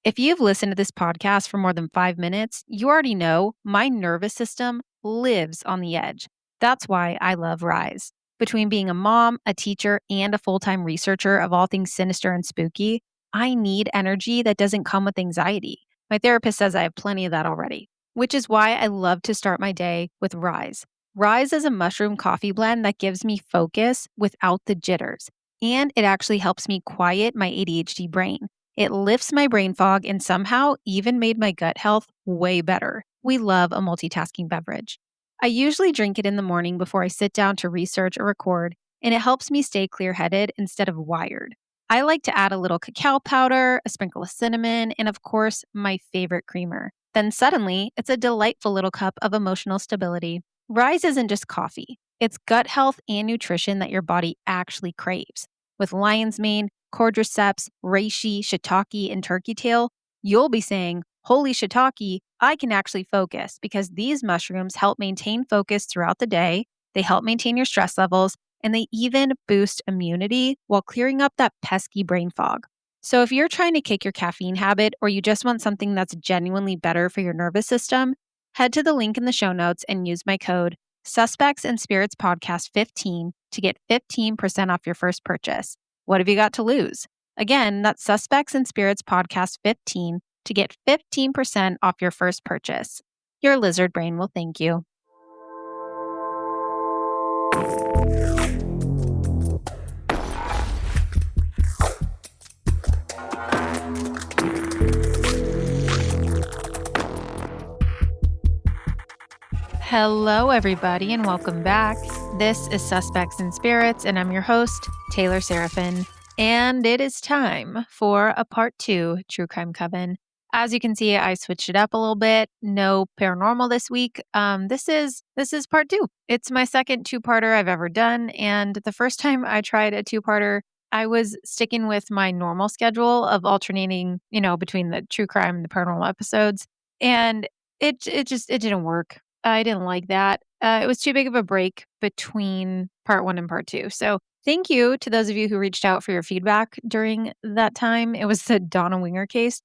If you've listened to this podcast for more than 5 minutes, you already know my nervous system lives on the edge. That's why I love Rise. Between being a mom, a teacher, and a full time researcher of all things sinister and spooky, I need energy that doesn't come with anxiety. My therapist says I have plenty of that already, which is why I love to start my day with Rise. Rise is a mushroom coffee blend that gives me focus without the jitters, and it actually helps me quiet my ADHD brain. It lifts my brain fog and somehow even made my gut health way better. We love a multitasking beverage. I usually drink it in the morning before I sit down to research or record, and it helps me stay clear headed instead of wired. I like to add a little cacao powder, a sprinkle of cinnamon, and of course, my favorite creamer. Then suddenly, it's a delightful little cup of emotional stability. Rise isn't just coffee, it's gut health and nutrition that your body actually craves. With lion's mane, cordyceps, reishi, shiitake, and turkey tail, you'll be saying, holy shiitake, I can actually focus because these mushrooms help maintain focus throughout the day. They help maintain your stress levels, and they even boost immunity while clearing up that pesky brain fog. So if you're trying to kick your caffeine habit or you just want something that's genuinely better for your nervous system, head to the link in the show notes and use my code suspectsandspiritspodcast 15 to get 15% off your first purchase. What have you got to lose? Again, that's Suspects and Spirits Podcast 15 to get 15% off your first purchase. Your lizard brain will thank you. Hello, everybody, and welcome back. This is Suspects and Spirits, and I'm your host, Taylor Seraphin. And it is time for a part 2 True Crime Coven. As you can see, I switched it up a little bit. No paranormal this week. This is part 2. It's my second two-parter I've ever done, and the first time I tried a two-parter, I was sticking with my normal schedule of alternating, between the true crime and the paranormal episodes, and it didn't work. I didn't like that. It was too big of a break between part 1 and part 2. So thank you to those of you who reached out for your feedback during that time. It was the Donna Winger case.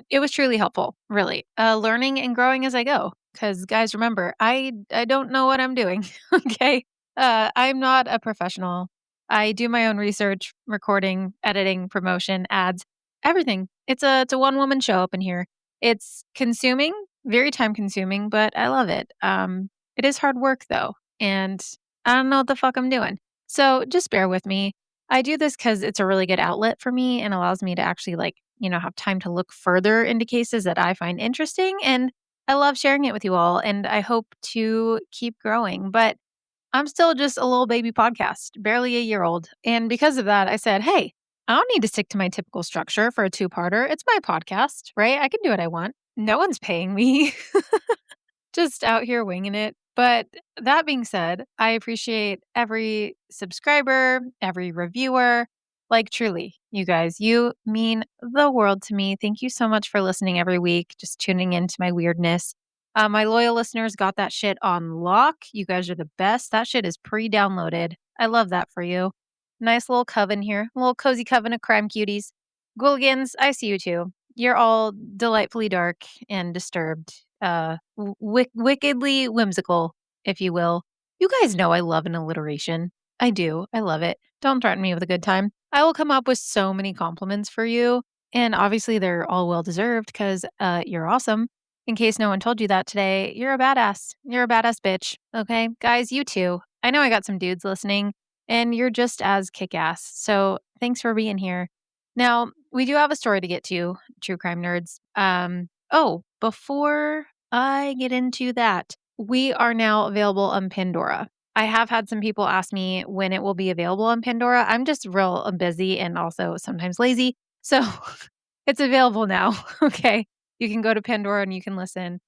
It was truly helpful, really. Learning and growing as I go. Because guys, remember, I don't know what I'm doing. Okay. I'm not a professional. I do my own research, recording, editing, promotion, ads, everything. It's a one-woman show up in here. It's consuming, very time consuming, but I love it. It is hard work though, and I don't know what the fuck I'm doing. So just bear with me. I do this because it's a really good outlet for me and allows me to actually have time to look further into cases that I find interesting. And I love sharing it with you all, and I hope to keep growing. But I'm still just a little baby podcast, barely a year old. And because of that, I said, hey, I don't need to stick to my typical structure for a two-parter. It's my podcast, right? I can do what I want. No one's paying me. Just out here winging it. But that being said, I appreciate every subscriber, every reviewer. Like, truly, you guys, you mean the world to me. Thank you so much for listening every week, just tuning into my weirdness. My loyal listeners got that shit on lock. You guys are the best. That shit is pre-downloaded. I love that for you. Nice little coven here, a little cozy coven of crime cuties. Gouligans, I see you too. You're all delightfully dark and disturbed, wickedly whimsical, if you will. You guys know I love an alliteration. I do. I love it. Don't threaten me with a good time. I will come up with so many compliments for you. And obviously, they're all well deserved because you're awesome. In case no one told you that today, you're a badass. You're a badass bitch. Okay. Guys, you too. I know I got some dudes listening, and you're just as kick ass. So thanks for being here. Now, we do have a story to get to, true crime nerds. Before I get into that, we are now available on Pandora. I have had some people ask me when it will be available on Pandora. I'm just real busy and also sometimes lazy. So it's available now. Okay. You can go to Pandora and you can listen.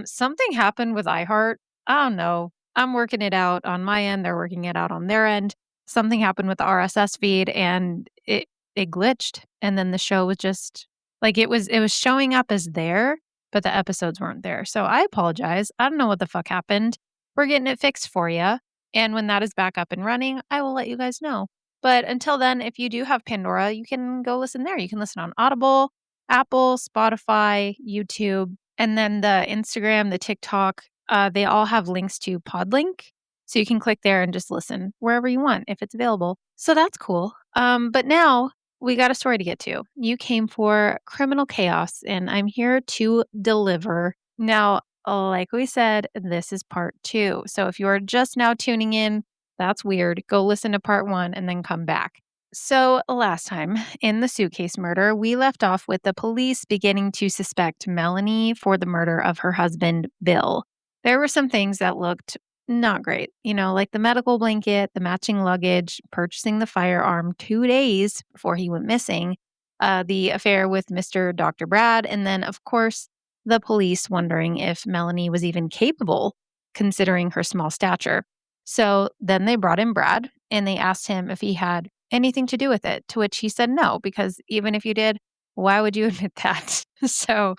Something happened with iHeart. I don't know. I'm working it out on my end. They're working it out on their end. Something happened with the RSS feed and it glitched. And then the show was just like, it was showing up as there, but the episodes weren't there. So I apologize. I don't know what the fuck happened. We're getting it fixed for you. And when that is back up and running, I will let you guys know. But until then, if you do have Pandora, you can go listen there. You can listen on Audible. Apple, Spotify, YouTube, and then the Instagram, the TikTok, they all have links to Podlink. So you can click there and just listen wherever you want if it's available. So that's cool. But now we got a story to get to. You came for criminal chaos, and I'm here to deliver. Now, like we said, this is part 2. So if you are just now tuning in, that's weird. Go listen to part 1 and then come back. So, last time in the suitcase murder, we left off with the police beginning to suspect Melanie for the murder of her husband, Bill. There were some things that looked not great, like the medical blanket, the matching luggage, purchasing the firearm 2 days before he went missing, the affair with Mr. Dr. Brad, and then, of course, the police wondering if Melanie was even capable, considering her small stature. So then they brought in Brad and they asked him if he had anything to do with it, to which he said no, because even if you did, why would you admit that? So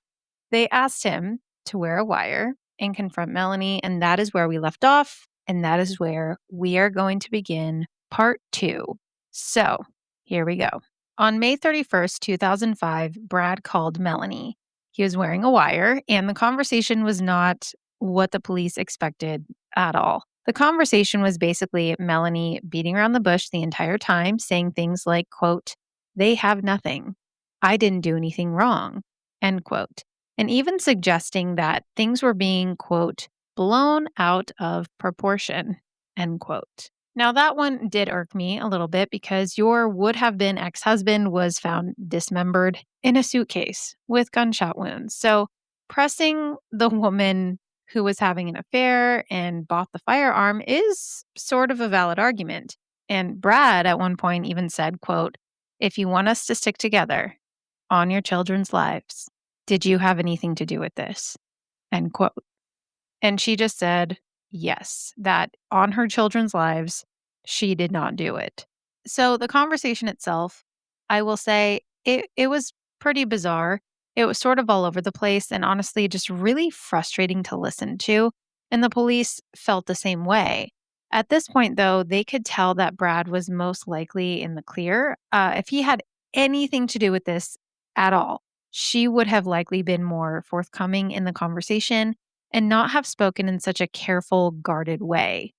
they asked him to wear a wire and confront Melanie, and that is where we left off, and that is where we are going to begin part 2. So here we go. On May 31st, 2005, Brad called Melanie. He was wearing a wire, and the conversation was not what the police expected at all. The conversation was basically Melanie beating around the bush the entire time, saying things like, quote, "They have nothing. I didn't do anything wrong," end quote. And even suggesting that things were being, quote, "blown out of proportion," end quote. Now, that one did irk me a little bit because your would-have-been ex-husband was found dismembered in a suitcase with gunshot wounds. So pressing the woman who was having an affair and bought the firearm is sort of a valid argument. And Brad at one point even said, quote, "If you want us to stick together on your children's lives, did you have anything to do with this?" End quote. And she just said, yes, that on her children's lives, she did not do it. So the conversation itself, I will say, it was pretty bizarre. It was sort of all over the place and honestly just really frustrating to listen to. And the police felt the same way. At this point, though, they could tell that Brad was most likely in the clear. If he had anything to do with this at all, she would have likely been more forthcoming in the conversation and not have spoken in such a careful, guarded way.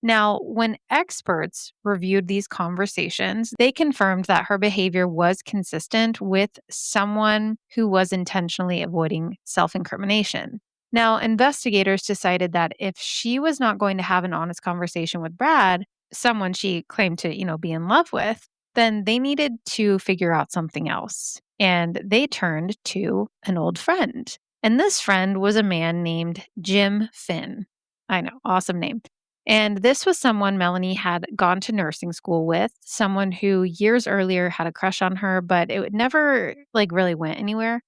Now, when experts reviewed these conversations, they confirmed that her behavior was consistent with someone who was intentionally avoiding self-incrimination. Now, investigators decided that if she was not going to have an honest conversation with Brad, someone she claimed to, be in love with, then they needed to figure out something else. And they turned to an old friend. And this friend was a man named Jim Finn. I know, awesome name. And this was someone Melanie had gone to nursing school with, someone who years earlier had a crush on her, but it never really went anywhere.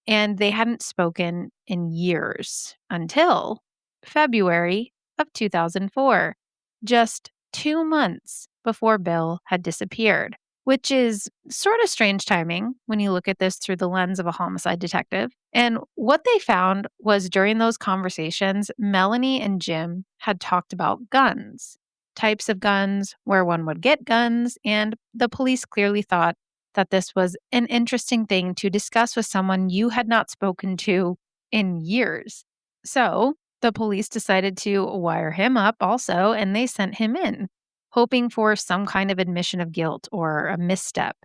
And they hadn't spoken in years until February of 2004, just 2 months before Bill had disappeared, which is sort of strange timing when you look at this through the lens of a homicide detective. And what they found was during those conversations, Melanie and Jim had talked about guns, types of guns, where one would get guns, and the police clearly thought that this was an interesting thing to discuss with someone you had not spoken to in years. So the police decided to wire him up also, and they sent him in, hoping for some kind of admission of guilt or a misstep.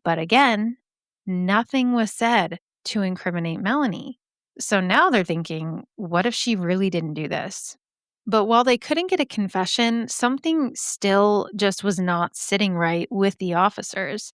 But again, nothing was said to incriminate Melanie. So now they're thinking, what if she really didn't do this? But while they couldn't get a confession, something still just was not sitting right with the officers.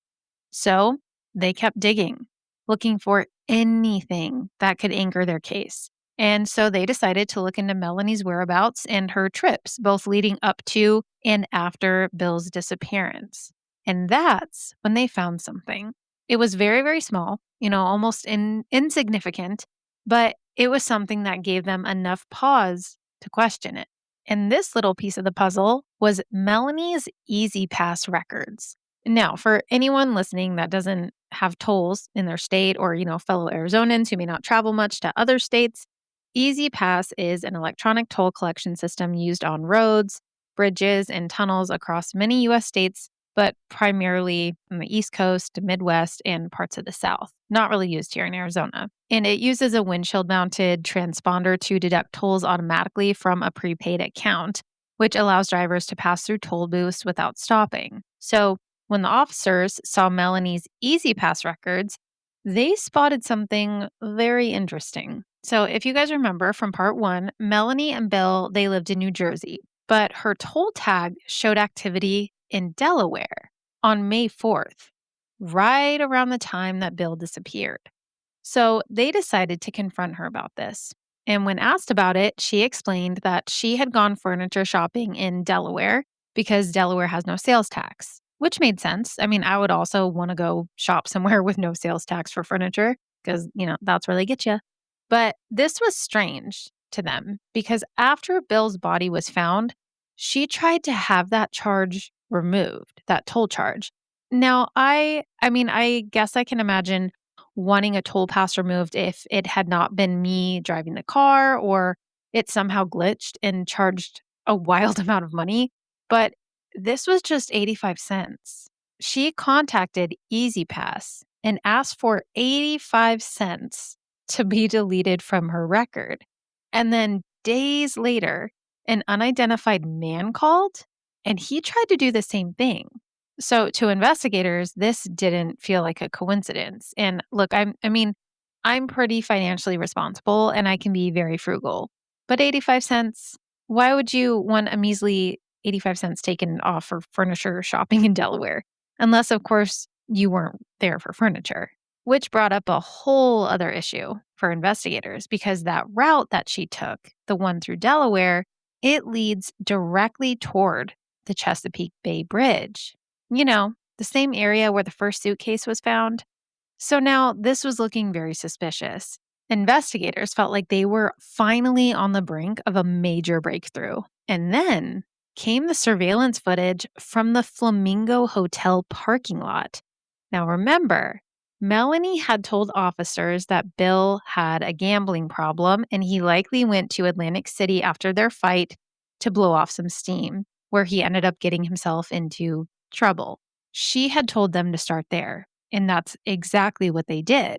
So they kept digging, looking for anything that could anchor their case. And so they decided to look into Melanie's whereabouts and her trips, both leading up to and after Bill's disappearance. And that's when they found something. It was very, very small, almost insignificant, but it was something that gave them enough pause to question it. And this little piece of the puzzle was Melanie's Easy Pass records. Now, for anyone listening that doesn't have tolls in their state or, fellow Arizonans who may not travel much to other states, Easy Pass is an electronic toll collection system used on roads, bridges, and tunnels across many U.S. states, but primarily on the East Coast, Midwest, and parts of the South. Not really used here in Arizona. And it uses a windshield mounted transponder to deduct tolls automatically from a prepaid account, which allows drivers to pass through toll booths without stopping. So when the officers saw Melanie's Easy Pass records, they spotted something very interesting. So if you guys remember from part 1, Melanie and Bill, they lived in New Jersey, but her toll tag showed activity in Delaware on May 4th, right around the time that Bill disappeared. So they decided to confront her about this. And when asked about it, she explained that she had gone furniture shopping in Delaware because Delaware has no sales tax, which made sense. I mean, I would also want to go shop somewhere with no sales tax for furniture because, that's where they get you. But this was strange to them because after Bill's body was found, she tried to have that charge removed, that toll charge. Now, I guess I can imagine wanting a toll pass removed if it had not been me driving the car or it somehow glitched and charged a wild amount of money. But this was just 85 cents. She contacted Easy Pass and asked for 85 cents to be deleted from her record. And then days later, an unidentified man called and he tried to do the same thing. So to investigators, this didn't feel like a coincidence. And look, I'm pretty financially responsible and I can be very frugal. But 85 cents, why would you want a measly 85 cents taken off for furniture shopping in Delaware? Unless, of course, you weren't there for furniture, which brought up a whole other issue for investigators because that route that she took, the one through Delaware, it leads directly toward the Chesapeake Bay Bridge. The same area where the first suitcase was found. So now this was looking very suspicious. Investigators felt like they were finally on the brink of a major breakthrough. And then came the surveillance footage from the Flamingo Hotel parking lot. Now remember, Melanie had told officers that Bill had a gambling problem and he likely went to Atlantic City after their fight to blow off some steam, where he ended up getting himself into trouble. She had told them to start there, and that's exactly what they did.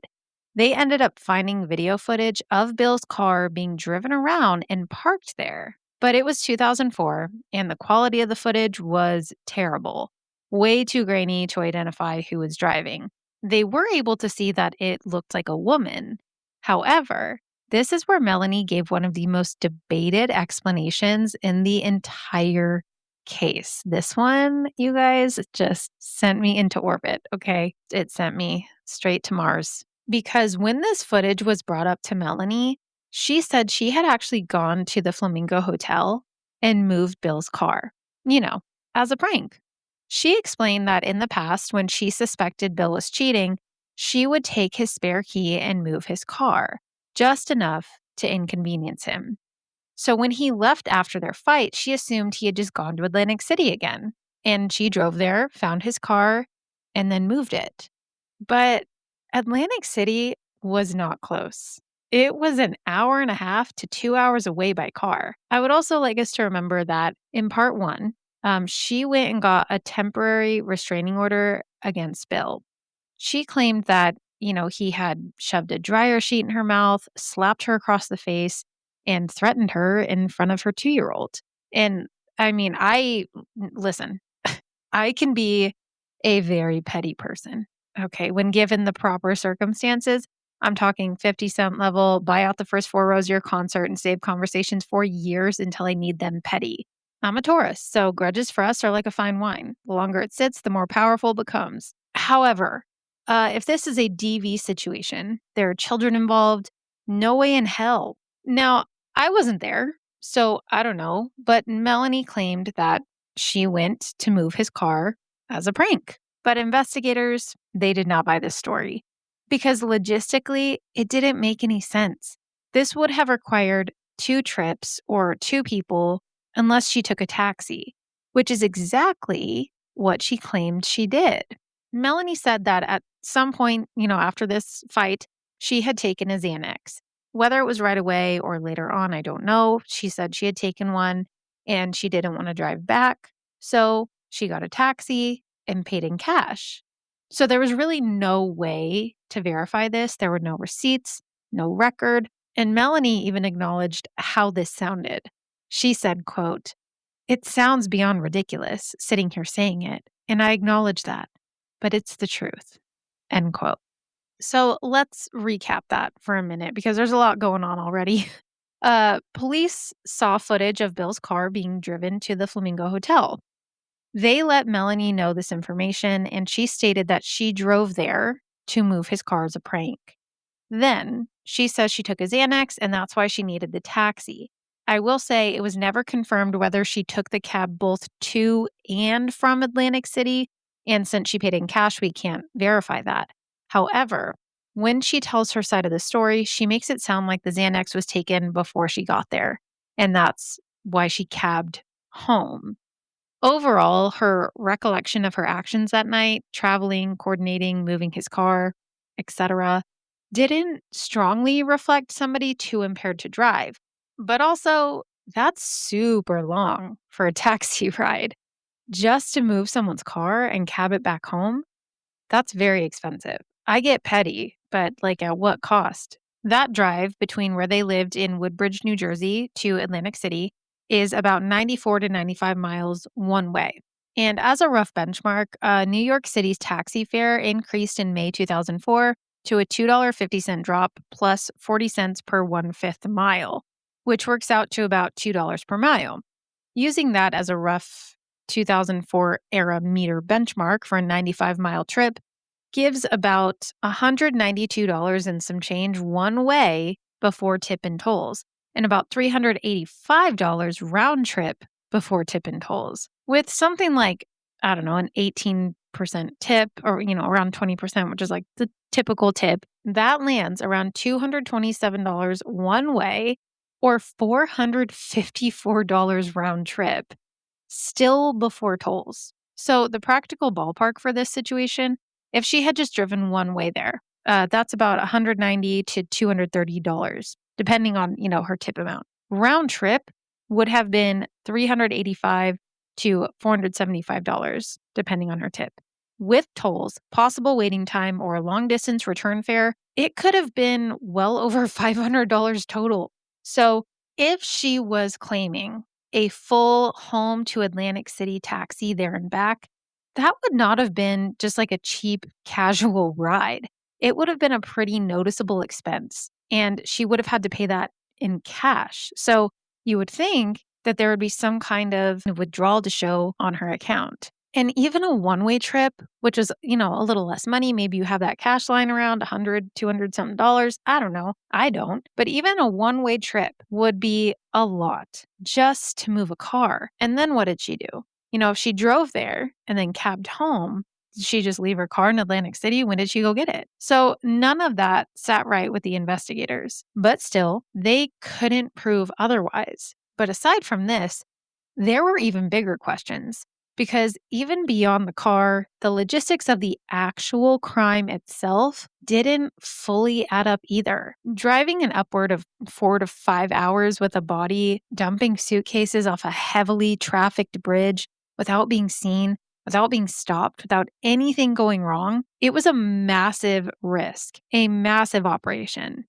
They ended up finding video footage of Bill's car being driven around and parked there. But it was 2004, and the quality of the footage was terrible, way too grainy to identify who was driving. They were able to see that it looked like a woman. However, this is where Melanie gave one of the most debated explanations in the entire case. This one, you guys, just sent me into orbit, okay? It sent me straight to Mars. Because when this footage was brought up to Melanie, she said she had actually gone to the Flamingo Hotel and moved Bill's car, as a prank. She explained that in the past, when she suspected Bill was cheating, she would take his spare key and move his car, just enough to inconvenience him. So when he left after their fight, she assumed he had just gone to Atlantic City again. And she drove there, found his car, and then moved it. But Atlantic City was not close. It was an hour and a half to 2 hours away by car. I would also like us to remember that in part 1, she went and got a temporary restraining order against Bill. She claimed that, he had shoved a dryer sheet in her mouth, slapped her across the face, and threatened her in front of her 2-year-old. And listen, I can be a very petty person. Okay, when given the proper circumstances, I'm talking 50-cent level, buy out the first 4 rows of your concert and save conversations for years until I need them petty. I'm a Taurus, so grudges for us are like a fine wine. The longer it sits, the more powerful it becomes. However, if this is a DV situation, there are children involved, no way in hell. Now, I wasn't there, so I don't know, but Melanie claimed that she went to move his car as a prank. But investigators, they did not buy this story because logistically, it didn't make any sense. This would have required 2 trips or 2 people unless she took a taxi, which is exactly what she claimed she did. Melanie said that at some point, after this fight, she had taken a Xanax. Whether it was right away or later on, I don't know. She said she had taken one and she didn't want to drive back. So she got a taxi and paid in cash. So there was really no way to verify this. There were no receipts, no record, and Melanie even acknowledged how this sounded. She said, quote, "It sounds beyond ridiculous sitting here saying it, and I acknowledge that, but it's the truth." End quote. So let's recap that for a minute because there's a lot going on already. Police saw footage of Bill's car being driven to the Flamingo Hotel. They let Melanie know this information, and she stated that she drove there to move his car as a prank. Then she says she took his Xanax, and that's why she needed the taxi. I will say it was never confirmed whether she took the cab both to and from Atlantic City, and since she paid in cash, we can't verify that. However, when she tells her side of the story, she makes it sound like the Xanax was taken before she got there, and that's why she cabbed home. Overall, her recollection of her actions that night, traveling, coordinating, moving his car, etc., didn't strongly reflect somebody too impaired to drive. But also, that's super long for a taxi ride. Just to move someone's car and cab it back home, that's very expensive. I get petty, but like at what cost? That drive between where they lived in Woodbridge, New Jersey to Atlantic City is about 94 to 95 miles one way. And as a rough benchmark, New York City's taxi fare increased in May 2004 to a $2.50 drop plus 40 cents per 1/5 mile, which works out to about $2 per mile. Using that as a rough 2004 era meter benchmark for a 95-mile trip gives about $192 and some change one way before tip and tolls, and about $385 round trip before tip and tolls. With something like, I don't know, an 18% tip or, around 20%, which is like the typical tip, that lands around $227 one way or $454 round trip, still before tolls. So the practical ballpark for this situation, if she had just driven one way there, that's about $190 to $230, depending on, her tip amount. Round trip would have been $385 to $475, depending on her tip. With tolls, possible waiting time, or a long distance return fare, it could have been well over $500 total. So if she was claiming a full home to Atlantic City taxi there and back, that would not have been just like a cheap, casual ride. It would have been a pretty noticeable expense, and she would have had to pay that in cash. So you would think that there would be some kind of withdrawal to show on her account. And even a one-way trip, which is, a little less money, maybe you have that cash lying around $100, $200 something dollars. I don't know. I don't. But even a one-way trip would be a lot just to move a car. And then what did she do? If she drove there and then cabbed home, did she just leave her car in Atlantic City? When did she go get it? So none of that sat right with the investigators. But still, they couldn't prove otherwise. But aside from this, there were even bigger questions. Because even beyond the car, the logistics of the actual crime itself didn't fully add up either. Driving an upward of 4 to 5 hours with a body, dumping suitcases off a heavily trafficked bridge without being seen, without being stopped, without anything going wrong, it was a massive risk, a massive operation.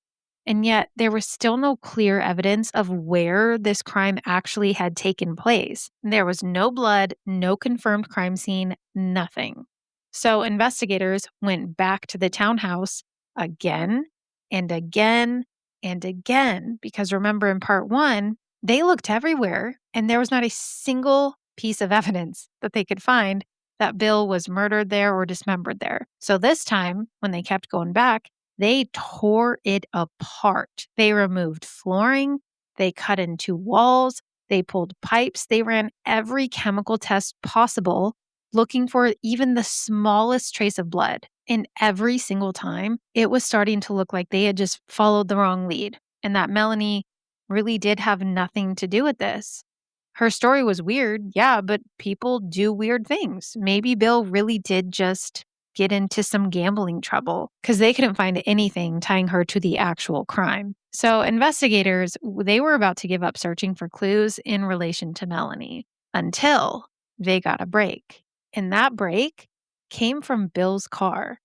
And yet, there was still no clear evidence of where this crime actually had taken place. There was no blood, no confirmed crime scene, nothing. So investigators went back to the townhouse again and again and again, because remember in part 1, they looked everywhere and there was not a single piece of evidence that they could find that Bill was murdered there or dismembered there. So this time, when they kept going back, they tore it apart. They removed flooring, they cut into walls, they pulled pipes, they ran every chemical test possible, looking for even the smallest trace of blood. And every single time, it was starting to look like they had just followed the wrong lead and that Melanie really did have nothing to do with this. Her story was weird, yeah, but people do weird things. Maybe Bill really did just get into some gambling trouble because they couldn't find anything tying her to the actual crime. So investigators, they were about to give up searching for clues in relation to Melanie until they got a break. And that break came from Bill's car.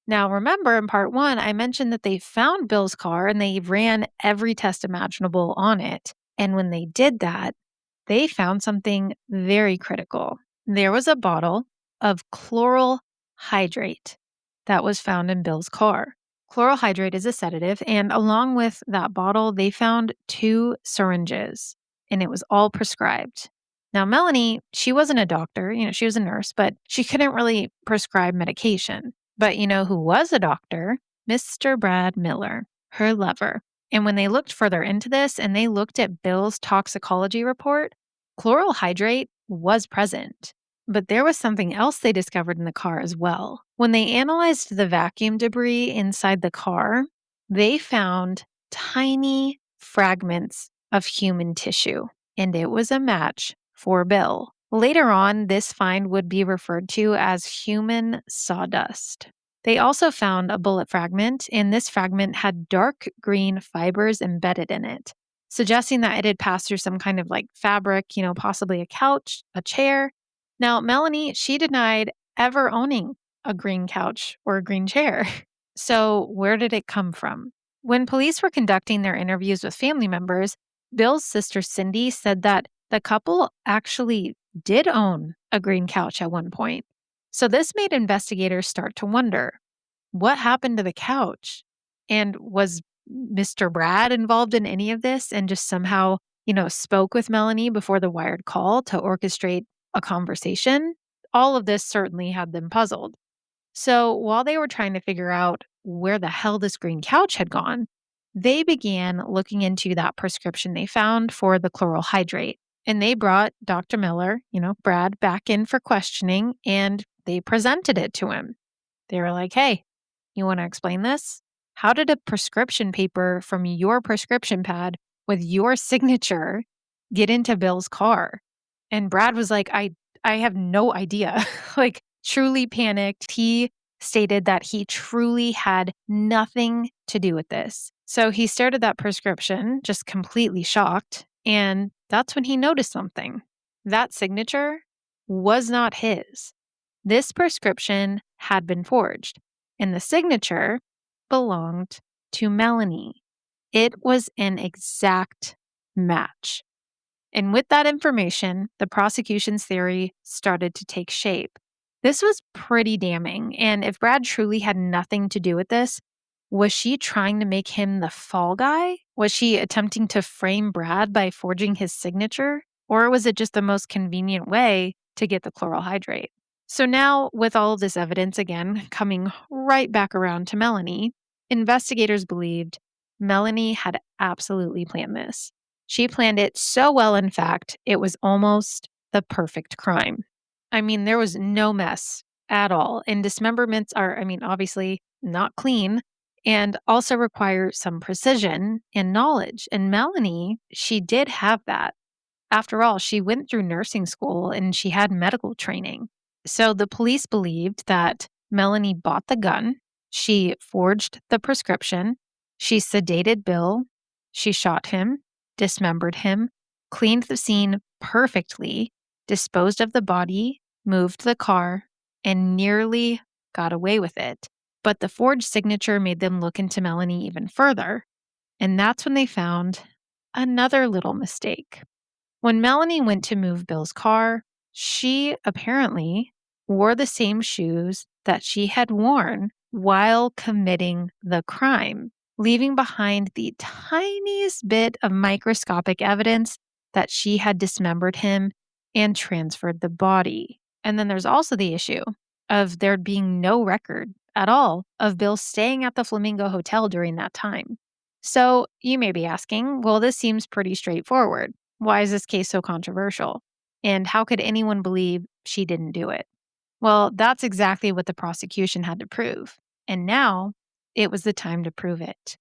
Now, remember in part 1, I mentioned that they found Bill's car and they ran every test imaginable on it. And when they did that, they found something very critical. There was a bottle of chloral hydrate that was found in Bill's car. Chloral hydrate is a sedative, and along with that bottle, they found 2 syringes, and it was all prescribed. Now, Melanie, she wasn't a doctor, she was a nurse, but she couldn't really prescribe medication. But you know who was a doctor? Mr. Brad Miller, her lover. And when they looked further into this and they looked at Bill's toxicology report, chloral hydrate was present. But there was something else they discovered in the car as well. When they analyzed the vacuum debris inside the car, they found tiny fragments of human tissue, and it was a match for Bill. Later on, this find would be referred to as human sawdust. They also found a bullet fragment, and this fragment had dark green fibers embedded in it, suggesting that it had passed through some kind of fabric, possibly a couch, a chair. Now, Melanie, she denied ever owning a green couch or a green chair. So where did it come from? When police were conducting their interviews with family members, Bill's sister Cindy said that the couple actually did own a green couch at one point. So this made investigators start to wonder, what happened to the couch? And was Mr. Brad involved in any of this and just somehow, spoke with Melanie before the wired call to orchestrate a conversation? All of this certainly had them puzzled. So while they were trying to figure out where the hell this green couch had gone, they began looking into that prescription they found for the chloral hydrate. And they brought Dr. Miller, Brad, back in for questioning, and they presented it to him. They were like, hey, you want to explain this? How did a prescription paper from your prescription pad with your signature get into Bill's car? And Brad was like, I have no idea. Truly panicked. He stated that he truly had nothing to do with this. So he stared at that prescription, just completely shocked. And that's when he noticed something. That signature was not his. This prescription had been forged, and the signature belonged to Melanie. It was an exact match. And with that information, the prosecution's theory started to take shape. This was pretty damning, and if Brad truly had nothing to do with this, was she trying to make him the fall guy? Was she attempting to frame Brad by forging his signature? Or was it just the most convenient way to get the chloral hydrate? So now, with all of this evidence again coming right back around to Melanie, investigators believed Melanie had absolutely planned this. She planned it so well, in fact, it was almost the perfect crime. I mean, there was no mess at all. And dismemberments are, obviously not clean and also require some precision and knowledge. And Melanie, she did have that. After all, she went through nursing school and she had medical training. So the police believed that Melanie bought the gun, she forged the prescription, she sedated Bill, she shot him, dismembered him, cleaned the scene perfectly, disposed of the body, moved the car, and nearly got away with it. But the forged signature made them look into Melanie even further. And that's when they found another little mistake. When Melanie went to move Bill's car, she apparently wore the same shoes that she had worn while committing the crime, leaving behind the tiniest bit of microscopic evidence that she had dismembered him and transferred the body. And then there's also the issue of there being no record at all of Bill staying at the Flamingo Hotel during that time. So you may be asking, well, this seems pretty straightforward. Why is this case so controversial? And how could anyone believe she didn't do it? Well, that's exactly what the prosecution had to prove. And now it was the time to prove it.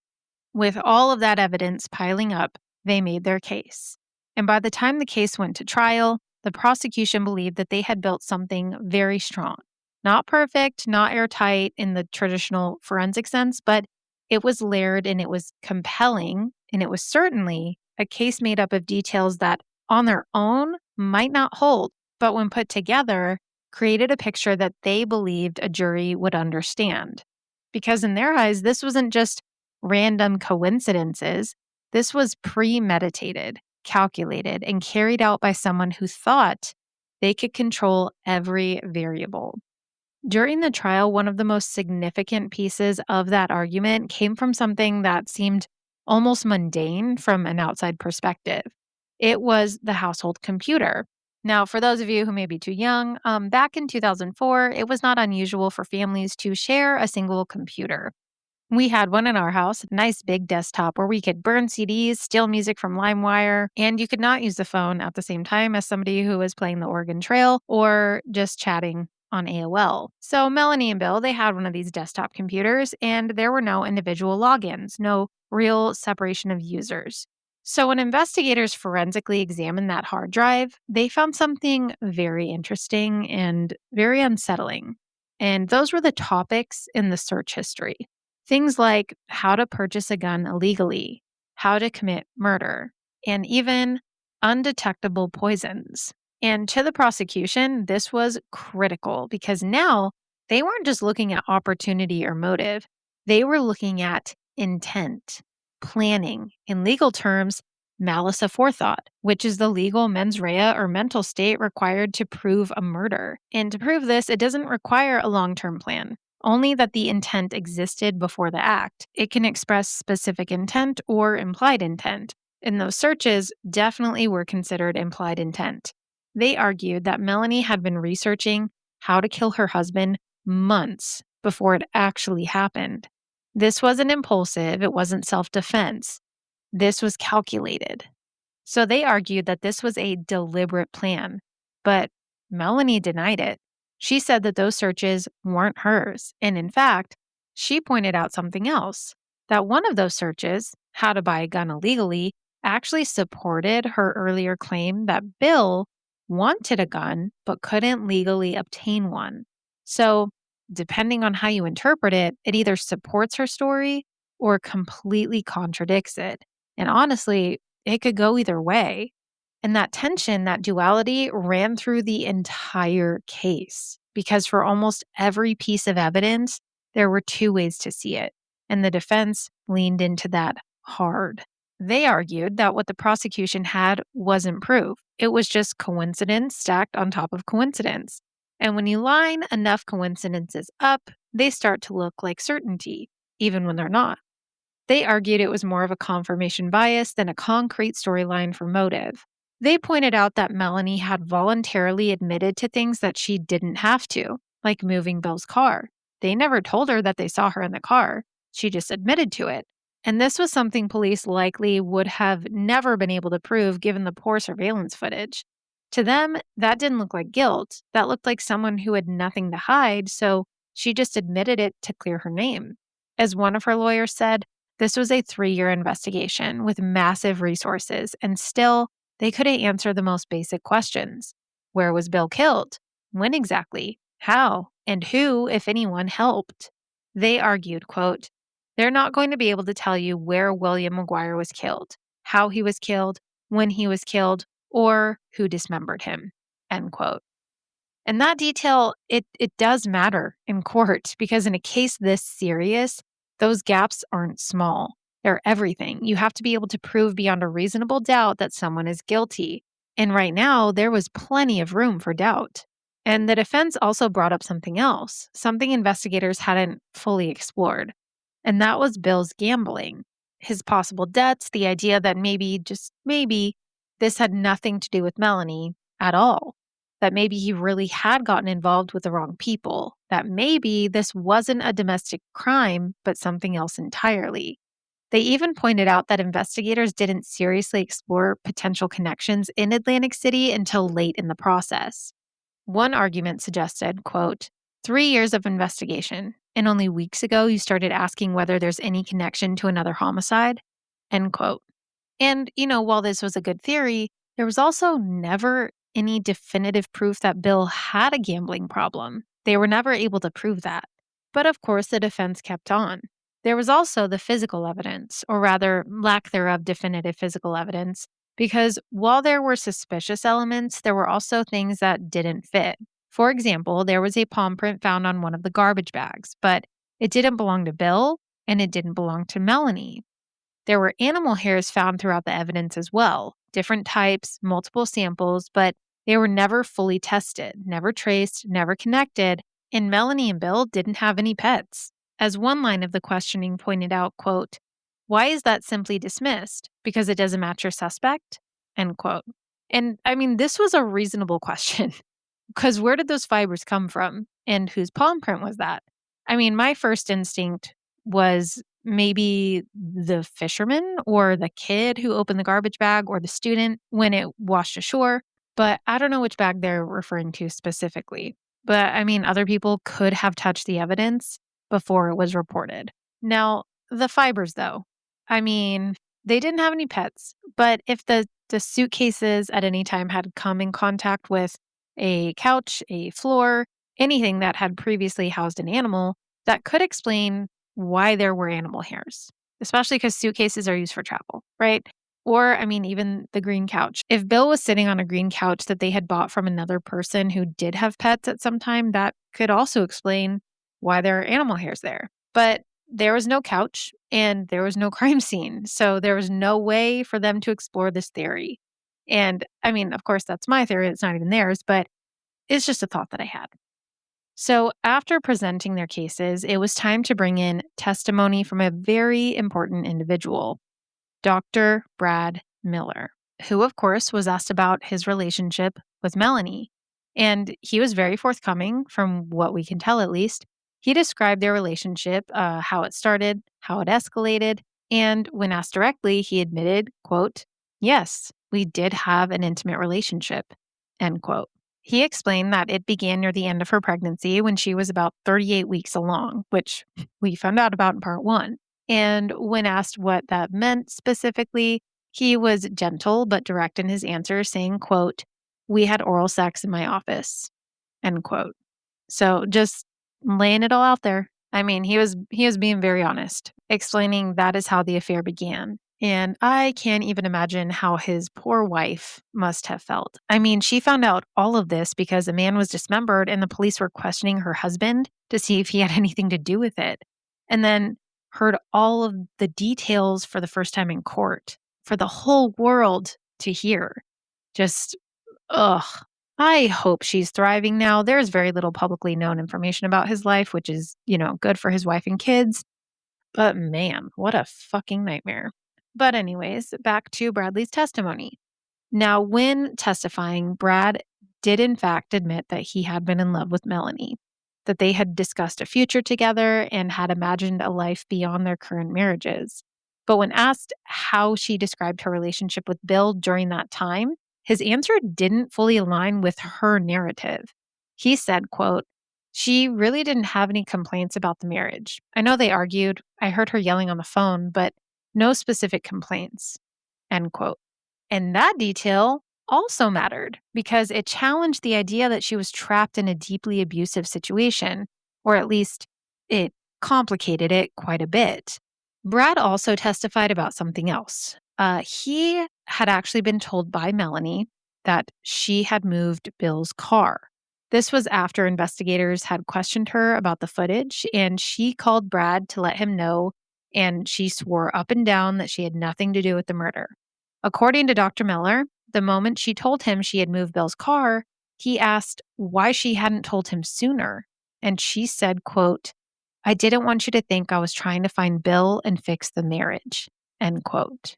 With all of that evidence piling up, they made their case. And by the time the case went to trial, the prosecution believed that they had built something very strong. Not perfect, not airtight in the traditional forensic sense, but it was layered and it was compelling, and it was certainly a case made up of details that on their own might not hold, but when put together created a picture that they believed a jury would understand. Because in their eyes, this wasn't just random coincidences. This was premeditated, calculated, and carried out by someone who thought they could control every variable. During the trial, one of the most significant pieces of that argument came from something that seemed almost mundane from an outside perspective. It was the household computer. Now, for those of you who may be too young, back in 2004, it was not unusual for families to share a single computer. We had one in our house, a nice big desktop where we could burn CDs, steal music from LimeWire, and you could not use the phone at the same time as somebody who was playing the Oregon Trail or just chatting on AOL. So Melanie and Bill, they had one of these desktop computers, and there were no individual logins, no real separation of users. So when investigators forensically examined that hard drive, they found something very interesting and very unsettling. And those were the topics in the search history. Things like how to purchase a gun illegally, how to commit murder, and even undetectable poisons. And to the prosecution, this was critical because now they weren't just looking at opportunity or motive, they were looking at intent, planning, in legal terms, malice aforethought, which is the legal mens rea or mental state required to prove a murder. And to prove this, it doesn't require a long term plan. Only that the intent existed before the act. It can express specific intent or implied intent. And those searches definitely were considered implied intent. They argued that Melanie had been researching how to kill her husband months before it actually happened. This wasn't impulsive, it wasn't self-defense. This was calculated. So they argued that this was a deliberate plan, but Melanie denied it. She said that those searches weren't hers. And in fact, she pointed out something else, that one of those searches, how to buy a gun illegally, actually supported her earlier claim that Bill wanted a gun but couldn't legally obtain one. So, depending on how you interpret it, it either supports her story or completely contradicts it. And honestly, it could go either way. And that tension, that duality ran through the entire case because for almost every piece of evidence, there were two ways to see it. And the defense leaned into that hard. They argued that what the prosecution had wasn't proof. It was just coincidence stacked on top of coincidence. And when you line enough coincidences up, they start to look like certainty, even when they're not. They argued it was more of a confirmation bias than a concrete storyline for motive. They pointed out that Melanie had voluntarily admitted to things that she didn't have to, like moving Bill's car. They never told her that they saw her in the car. She just admitted to it. And this was something police likely would have never been able to prove given the poor surveillance footage. To them, that didn't look like guilt. That looked like someone who had nothing to hide, so she just admitted it to clear her name. As one of her lawyers said, this was a 3-year investigation with massive resources, and still, they couldn't answer the most basic questions. Where was Bill killed? When exactly? How? And who, if anyone, helped? They argued, quote, they're not going to be able to tell you where William McGuire was killed, how he was killed, when he was killed, or who dismembered him, end quote. And that detail, it does matter in court because in a case this serious, those gaps aren't small. They're everything. You have to be able to prove beyond a reasonable doubt that someone is guilty. And right now, there was plenty of room for doubt. And the defense also brought up something else, something investigators hadn't fully explored. And that was Bill's gambling, his possible debts, the idea that maybe, just maybe, this had nothing to do with Melanie at all. That maybe he really had gotten involved with the wrong people, that maybe this wasn't a domestic crime, but something else entirely. They even pointed out that investigators didn't seriously explore potential connections in Atlantic City until late in the process. One argument suggested, quote, 3 years of investigation, and only weeks ago you started asking whether there's any connection to another homicide, end quote. And, while this was a good theory, there was also never any definitive proof that Bill had a gambling problem. They were never able to prove that. But of course, the defense kept on. There was also the physical evidence, or rather, lack thereof definitive physical evidence, because while there were suspicious elements, there were also things that didn't fit. For example, there was a palm print found on one of the garbage bags, but it didn't belong to Bill and it didn't belong to Melanie. There were animal hairs found throughout the evidence as well, different types, multiple samples, but they were never fully tested, never traced, never connected, and Melanie and Bill didn't have any pets. As one line of the questioning pointed out, quote, "Why is that simply dismissed? Because it doesn't match your suspect?" End quote. And I mean, this was a reasonable question because where did those fibers come from? And whose palm print was that? I mean, my first instinct was maybe the fisherman or the kid who opened the garbage bag or the student when it washed ashore, but I don't know which bag they're referring to specifically. But I mean, other people could have touched the evidence before it was reported. Now, the fibers, though, I mean, they didn't have any pets, but if the suitcases at any time had come in contact with a couch, a floor, anything that had previously housed an animal, that could explain why there were animal hairs, especially because suitcases are used for travel, right? Or, I mean, even the green couch. If Bill was sitting on a green couch that they had bought from another person who did have pets at some time, that could also explain why there are animal hairs there. But there was no couch and there was no crime scene. So there was no way for them to explore this theory. And I mean, of course, that's my theory. It's not even theirs, but it's just a thought that I had. So, after presenting their cases, it was time to bring in testimony from a very important individual, Dr. Brad Miller, who, of course, was asked about his relationship with Melanie. And he was very forthcoming, from what we can tell at least. He described their relationship, how it started, how it escalated, and when asked directly, he admitted, quote, "Yes, we did have an intimate relationship," end quote. He explained that it began near the end of her pregnancy when she was about 38 weeks along, which we found out about in part one. And when asked what that meant specifically, he was gentle but direct in his answer, saying, quote, "We had oral sex in my office," end quote. So just laying it all out there. I mean, he was being very honest, explaining that is how the affair began. And I can't even imagine how his poor wife must have felt. I mean, she found out all of this because a man was dismembered and the police were questioning her husband to see if he had anything to do with it. And then heard all of the details for the first time in court for the whole world to hear. Just, ugh. I hope she's thriving now. There's very little publicly known information about his life, which is, good for his wife and kids. But man, what a fucking nightmare. But, anyways, back to Bradley's testimony. Now, when testifying, Brad did in fact admit that he had been in love with Melanie, that they had discussed a future together and had imagined a life beyond their current marriages. But when asked how she described her relationship with Bill during that time, his answer didn't fully align with her narrative. He said, quote, "She really didn't have any complaints about the marriage. I know they argued. I heard her yelling on the phone, but no specific complaints," end quote. And that detail also mattered because it challenged the idea that she was trapped in a deeply abusive situation, or at least it complicated it quite a bit. Brad also testified about something else. He had actually been told by Melanie that she had moved Bill's car. This was after investigators had questioned her about the footage, and she called Brad to let him know, and she swore up and down that she had nothing to do with the murder. According to Dr. Miller, the moment she told him she had moved Bill's car, he asked why she hadn't told him sooner. And she said, quote, "I didn't want you to think I was trying to find Bill and fix the marriage," end quote.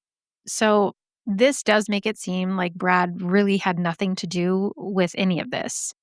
So this does make it seem like Brad really had nothing to do with any of this.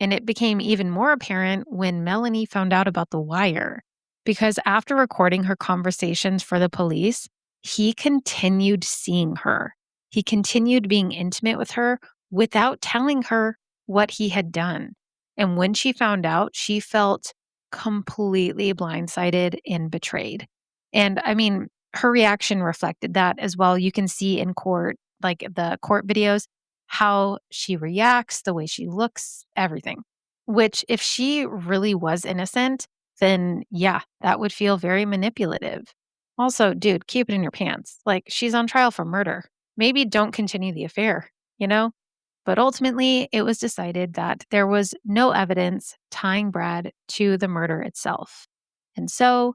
And it became even more apparent when Melanie found out about the wire. Because after recording her conversations for the police, he continued seeing her. He continued being intimate with her without telling her what he had done. And when she found out, she felt completely blindsided and betrayed. And I mean, her reaction reflected that as well. You can see in court, like the court videos, how she reacts, the way she looks, everything. Which, if she really was innocent, then yeah, that would feel very manipulative. Also, dude, keep it in your pants. Like, she's on trial for murder. Maybe don't continue the affair, you know? But ultimately, it was decided that there was no evidence tying Brad to the murder itself. And so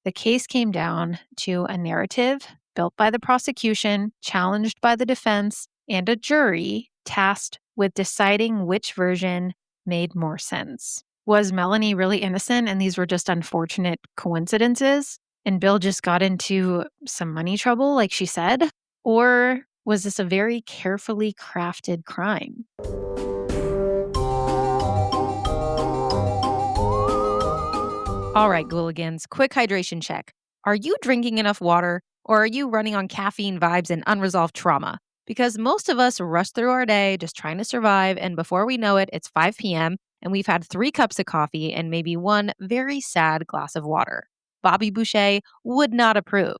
the case came down to a narrative built by the prosecution, challenged by the defense, and a jury tasked with deciding which version made more sense. Was Melanie really innocent and these were just unfortunate coincidences? And Bill just got into some money trouble, like she said? Or was this a very carefully crafted crime? All right, Ghouligans, quick hydration check. Are you drinking enough water or are you running on caffeine vibes and unresolved trauma? Because most of us rush through our day just trying to survive, and before we know it, it's 5 p.m. and we've had 3 cups of coffee and maybe one very sad glass of water. Bobby Boucher would not approve.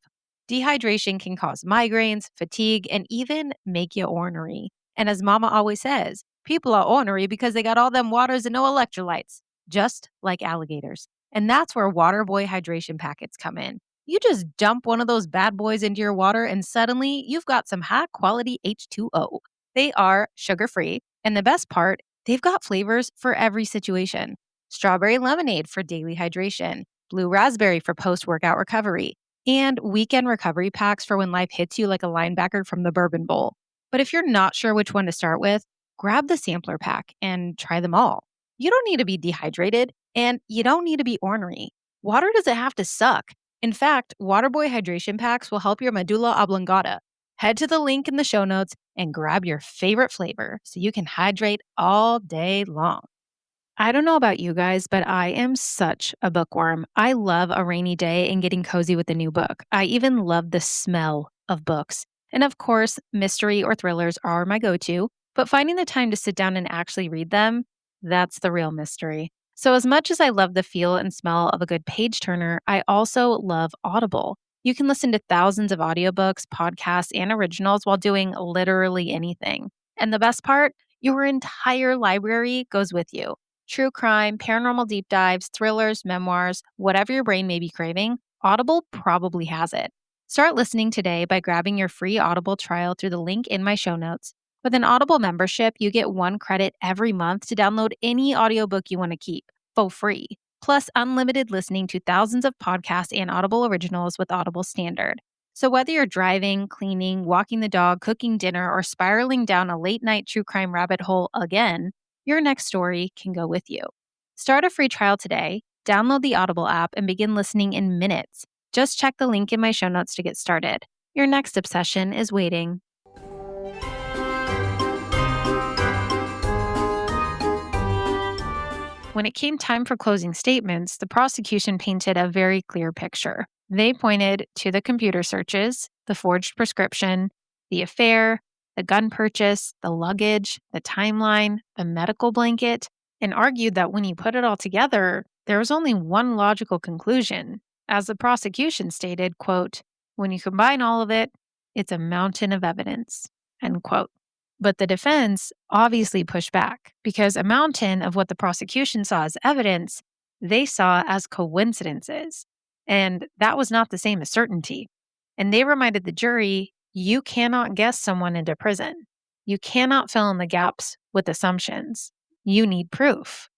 Dehydration can cause migraines, fatigue, and even make you ornery. And as Mama always says, people are ornery because they got all them waters and no electrolytes, just like alligators. And that's where Waterboy hydration packets come in. You just dump one of those bad boys into your water, and suddenly you've got some high quality H2O. They are sugar free. And the best part, they've got flavors for every situation: strawberry lemonade for daily hydration, blue raspberry for post workout recovery, and weekend recovery packs for when life hits you like a linebacker from the Bourbon Bowl. But if you're not sure which one to start with, grab the sampler pack and try them all. You don't need to be dehydrated. And you don't need to be ornery. Water doesn't have to suck. In fact, Waterboy hydration packs will help your medulla oblongata. Head to the link in the show notes and grab your favorite flavor so you can hydrate all day long. I don't know about you guys, but I am such a bookworm. I love a rainy day and getting cozy with a new book. I even love the smell of books. And of course, mystery or thrillers are my go-to, but finding the time to sit down and actually read them, that's the real mystery. So as much as I love the feel and smell of a good page turner, I also love Audible. You can listen to thousands of audiobooks, podcasts, and originals while doing literally anything. And the best part, your entire library goes with you. True crime, paranormal deep dives, thrillers, memoirs, whatever your brain may be craving, Audible probably has it. Start listening today by grabbing your free Audible trial through the link in my show notes. With an Audible membership, you get 1 credit every month to download any audiobook you want to keep for free, plus unlimited listening to thousands of podcasts and Audible originals with Audible Standard. So whether you're driving, cleaning, walking the dog, cooking dinner, or spiraling down a late-night true crime rabbit hole again, your next story can go with you. Start a free trial today, download the Audible app, and begin listening in minutes. Just check the link in my show notes to get started. Your next obsession is waiting. When it came time for closing statements, the prosecution painted a very clear picture. They pointed to the computer searches, the forged prescription, the affair, the gun purchase, the luggage, the timeline, the medical blanket, and argued that when you put it all together, there was only one logical conclusion. As the prosecution stated, quote, "When you combine all of it, it's a mountain of evidence," end quote. But the defense obviously pushed back because a mountain of what the prosecution saw as evidence, they saw as coincidences. And that was not the same as certainty. And they reminded the jury, you cannot guess someone into prison. You cannot fill in the gaps with assumptions. You need proof.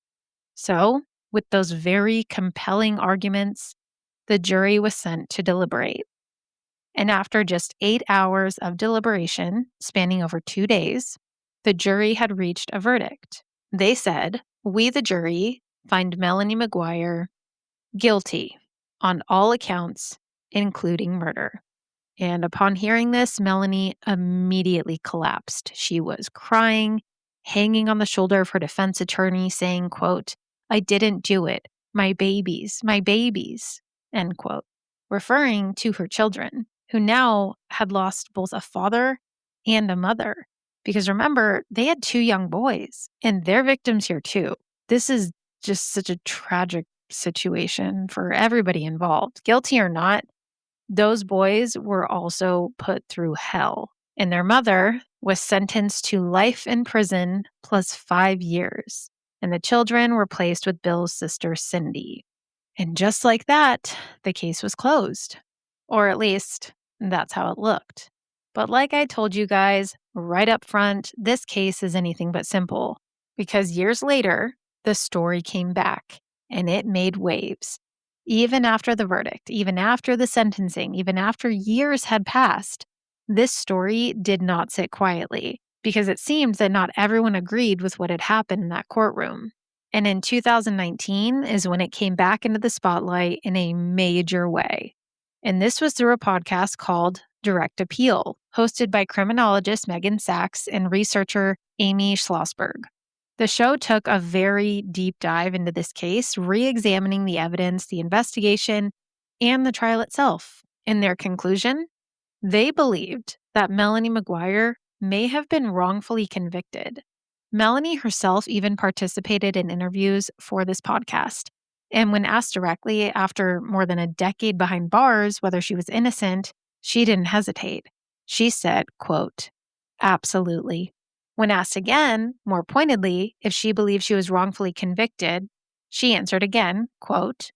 So, with those very compelling arguments, the jury was sent to deliberate. And after just 8 hours of deliberation, spanning over 2 days, the jury had reached a verdict. They said, "We, the jury, find Melanie McGuire guilty on all accounts, including murder." And upon hearing this, Melanie immediately collapsed. She was crying, hanging on the shoulder of her defense attorney, saying, quote, "I didn't do it. My babies, end quote, referring to her children, who now had lost both a father and a mother. Because remember, they had 2 young boys, and they're victims here too. This is just such a tragic situation for everybody involved. Guilty or not, those boys were also put through hell. And their mother was sentenced to life in prison plus 5 years. And the children were placed with Bill's sister, Cindy. And just like that, the case was closed. Or at least, that's how it looked. But like I told you guys, Right up front, this case is anything but simple because years later, the story came back and it made waves. Even after the verdict, even after the sentencing, even after years had passed, this story did not sit quietly because it seemed that not everyone agreed with what had happened in that courtroom. And in 2019 is when it came back into the spotlight in a major way. And this was through a podcast called Direct Appeal, hosted by criminologist Megan Sachs and researcher Amy Schlossberg. The show took a very deep dive into this case, re examining the evidence, the investigation, and the trial itself. In their conclusion, they believed that Melanie McGuire may have been wrongfully convicted. Melanie herself even participated in interviews for this podcast. And when asked directly after more than a decade behind bars whether she was innocent, she didn't hesitate. She said, quote, "Absolutely." When asked again, more pointedly, if she believed she was wrongfully convicted, she answered again, quote,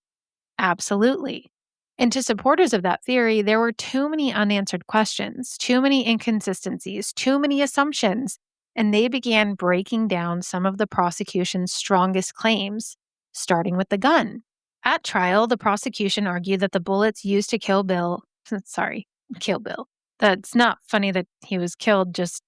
"Absolutely." And to supporters of that theory, there were too many unanswered questions, too many inconsistencies, too many assumptions, and they began breaking down some of the prosecution's strongest claims, starting with the gun. At trial, the prosecution argued that the bullets used to kill Bill, kill Bill. That's not funny that he was killed, just,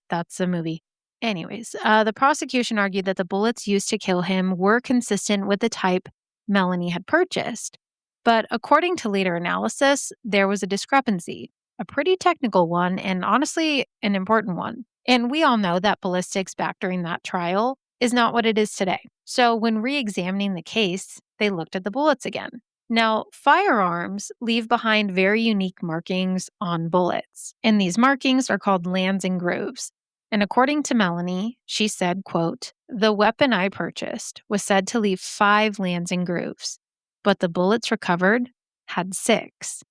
that's a movie. Anyways, the prosecution argued that the bullets used to kill him were consistent with the type Melanie had purchased. But according to later analysis, there was a discrepancy, a pretty technical one, and honestly, an important one. And we all know that ballistics back during that trial is not what it is today. So when re examining the case, they looked at the bullets again. Now, firearms leave behind very unique markings on bullets, and these markings are called lands and grooves. And according to Melanie, she said, quote, "The weapon I purchased was said to leave 5 lands and grooves, but the bullets recovered had 6,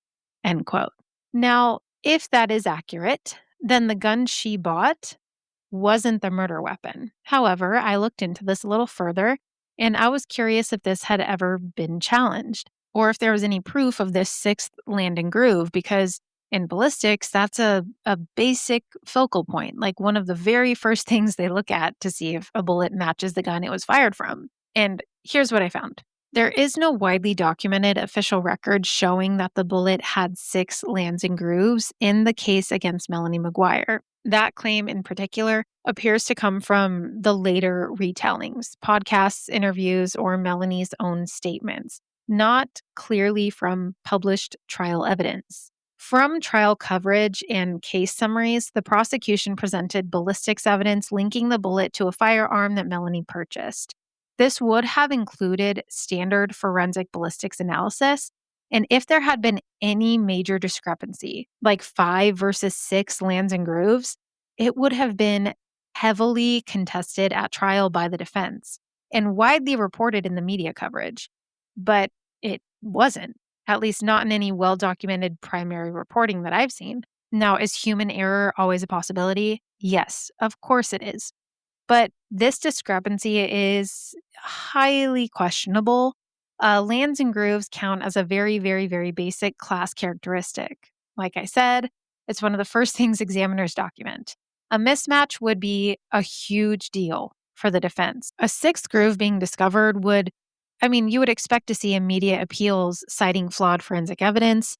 end quote. Now, if that is accurate, then the gun she bought wasn't the murder weapon. However, I looked into this a little further, and I was curious if this had ever been challenged, or if there was any proof of this 6th land and groove, because in ballistics, that's a basic focal point, like one of the very first things they look at to see if a bullet matches the gun it was fired from. And here's what I found. There is no widely documented official record showing that the bullet had 6 lands and grooves in the case against Melanie McGuire. That claim in particular appears to come from the later retellings, podcasts, interviews, or Melanie's own statements, not clearly from published trial evidence. From trial coverage and case summaries, the prosecution presented ballistics evidence linking the bullet to a firearm that Melanie purchased. This would have included standard forensic ballistics analysis, and if there had been any major discrepancy, like 5 versus 6 lands and grooves, it would have been heavily contested at trial by the defense and widely reported in the media coverage. But it wasn't, at least not in any well-documented primary reporting that I've seen. Now, is human error always a possibility? Yes, of course it is. But this discrepancy is highly questionable. Lands and grooves count as a very, very, very basic class characteristic. Like I said, it's one of the first things examiners document. A mismatch would be a huge deal for the defense. A 6th groove being discovered you would expect to see immediate appeals citing flawed forensic evidence,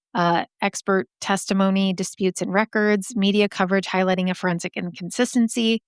expert testimony, disputes in records, media coverage highlighting a forensic inconsistency.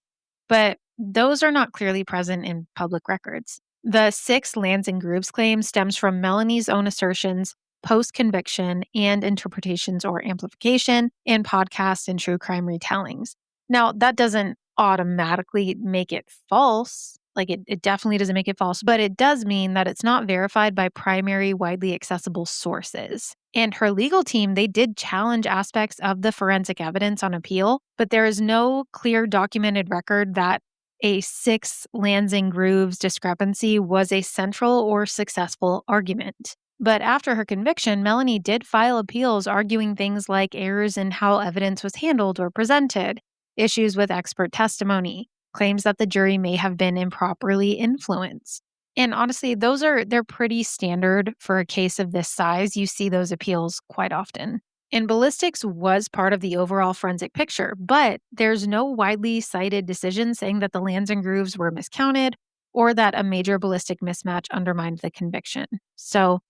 But those are not clearly present in public records. The 6 lands and grooves claim stems from Melanie's own assertions, post-conviction, and interpretations or amplification in podcast and true crime retellings. Now, that doesn't automatically make it false. It definitely doesn't make it false, but it does mean that it's not verified by primary, widely accessible sources. And her legal team, they did challenge aspects of the forensic evidence on appeal, but there is no clear documented record that a 6 lands and grooves discrepancy was a central or successful argument. But after her conviction, Melanie did file appeals arguing things like errors in how evidence was handled or presented, issues with expert testimony, claims that the jury may have been improperly influenced. And honestly, they're pretty standard for a case of this size. You see those appeals quite often. And ballistics was part of the overall forensic picture, but there's no widely cited decision saying that the lands and grooves were miscounted or that a major ballistic mismatch undermined the conviction. So,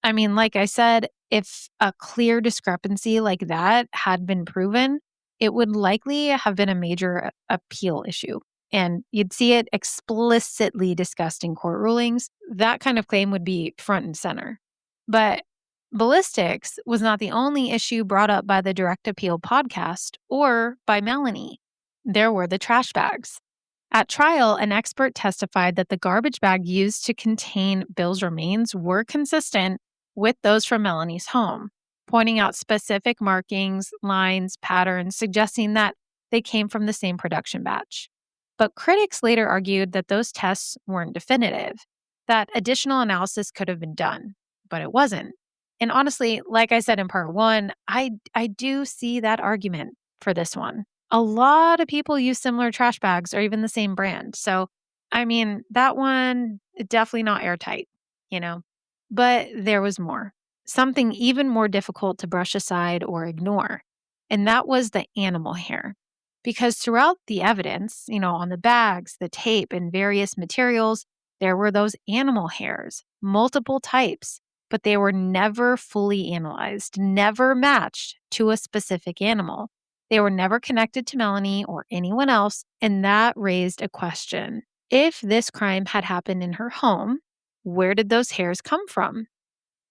I mean, like I said, if a clear discrepancy like that had been proven, it would likely have been a major appeal issue. And you'd see it explicitly discussed in court rulings. That kind of claim would be front and center. But ballistics was not the only issue brought up by the Direct Appeal podcast or by Melanie. There were the trash bags. At trial, an expert testified that the garbage bag used to contain Bill's remains were consistent with those from Melanie's home, pointing out specific markings, lines, patterns, suggesting that they came from the same production batch. But critics later argued that those tests weren't definitive, that additional analysis could have been done, but it wasn't. And honestly, like I said in part one, I do see that argument for this one. A lot of people use similar trash bags or even the same brand. So, I mean, that one, definitely not airtight, you know? But there was more, something even more difficult to brush aside or ignore. And that was the animal hair. Because throughout the evidence, on the bags, the tape, and various materials, there were those animal hairs, multiple types, but they were never fully analyzed, never matched to a specific animal. They were never connected to Melanie or anyone else, and that raised a question. If this crime had happened in her home, where did those hairs come from?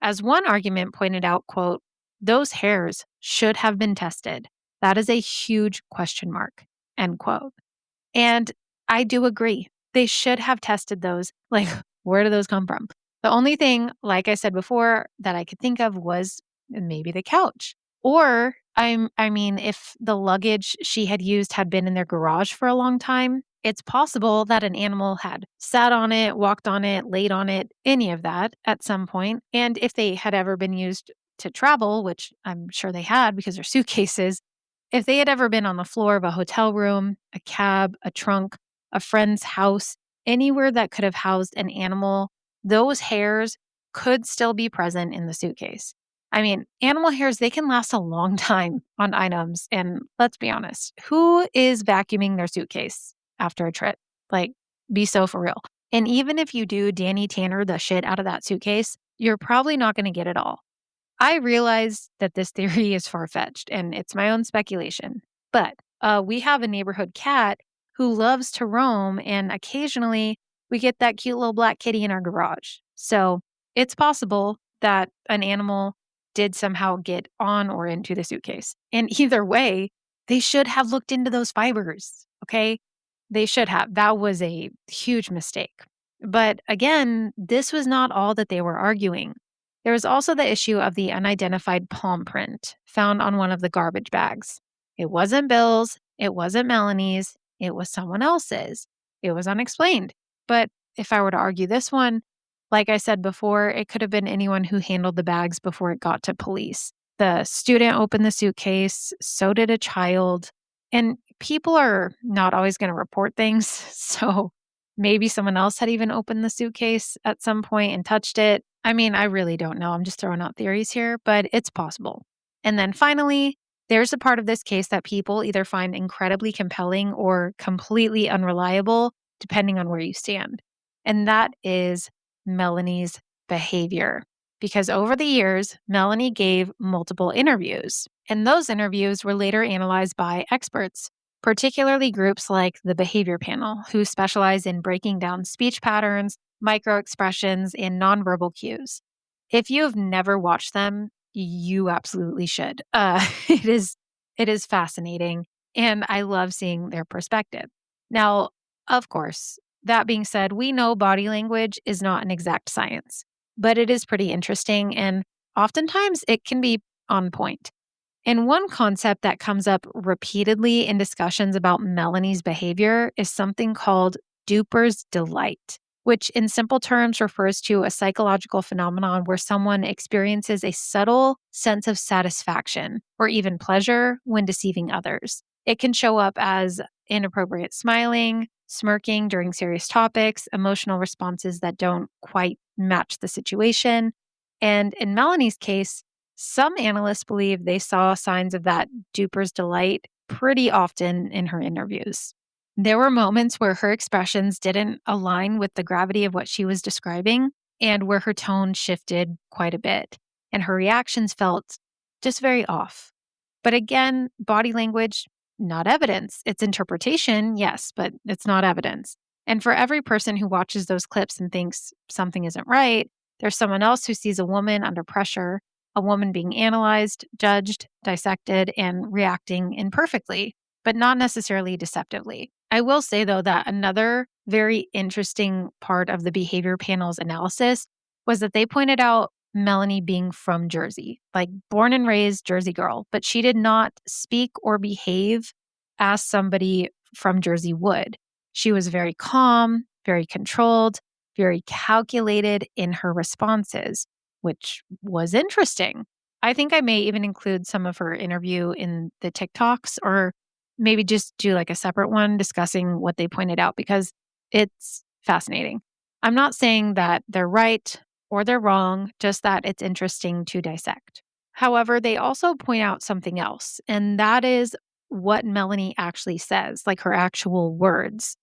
As one argument pointed out, quote, those hairs should have been tested. That is a huge question mark, end quote. And I do agree. They should have tested those. Like, where do those come from? The only thing, like I said before, that I could think of was maybe the couch. Or, I mean, if the luggage she had used had been in their garage for a long time, it's possible that an animal had sat on it, walked on it, laid on it, any of that at some point. And if they had ever been used to travel, which I'm sure they had because they're suitcases, if they had ever been on the floor of a hotel room, a cab, a trunk, a friend's house, anywhere that could have housed an animal, those hairs could still be present in the suitcase. I mean, animal hairs, they can last a long time on items. And let's be honest, who is vacuuming their suitcase after a trip? Like, be so for real. And even if you do Danny Tanner the shit out of that suitcase, you're probably not going to get it all. I realize that this theory is far-fetched and it's my own speculation, but we have a neighborhood cat who loves to roam, and occasionally we get that cute little black kitty in our garage. So it's possible that an animal did somehow get on or into the suitcase. And either way, they should have looked into those fibers, okay? They should have. That was a huge mistake. But again, this was not all that they were arguing. There was also the issue of the unidentified palm print found on one of the garbage bags. It wasn't Bill's, it wasn't Melanie's, it was someone else's. It was unexplained. But if I were to argue this one, like I said before, it could have been anyone who handled the bags before it got to police. The student opened the suitcase, so did a child. And people are not always going to report things. So maybe someone else had even opened the suitcase at some point and touched it. I mean, I really don't know. I'm just throwing out theories here, but it's possible. And then finally, there's a part of this case that people either find incredibly compelling or completely unreliable, depending on where you stand. And that is Melanie's behavior. Because over the years, Melanie gave multiple interviews, and those interviews were later analyzed by experts, particularly groups like the Behavior Panel, who specialize in breaking down speech patterns, microexpressions, and nonverbal cues. If you have never watched them, you absolutely should. It is fascinating, and I love seeing their perspective. Now, of course, that being said, we know body language is not an exact science, but it is pretty interesting, and oftentimes it can be on point. And one concept that comes up repeatedly in discussions about Melanie's behavior is something called duper's delight, which in simple terms refers to a psychological phenomenon where someone experiences a subtle sense of satisfaction or even pleasure when deceiving others. It can show up as inappropriate smiling, smirking during serious topics, emotional responses that don't quite match the situation. And in Melanie's case, Some analysts believe they saw signs of that duper's delight pretty often in her interviews. There were moments where her expressions didn't align with the gravity of what she was describing and where her tone shifted quite a bit, and her reactions felt just very off. But again, body language, not evidence. It's interpretation, yes, but it's not evidence. And for every person who watches those clips and thinks something isn't right, there's someone else who sees a woman under pressure, a woman being analyzed, judged, dissected, and reacting imperfectly, but not necessarily deceptively. I will say, though, that another very interesting part of the behavior panel's analysis was that they pointed out Melanie being from Jersey, like born and raised Jersey girl, but she did not speak or behave as somebody from Jersey would. She was very calm, very controlled, very calculated in her responses, which was interesting. I think I may even include some of her interview in the TikToks or maybe just do like a separate one discussing what they pointed out because it's fascinating. I'm not saying that they're right or they're wrong, just that it's interesting to dissect. However, they also point out something else, and that is what Melanie actually says, like her actual words.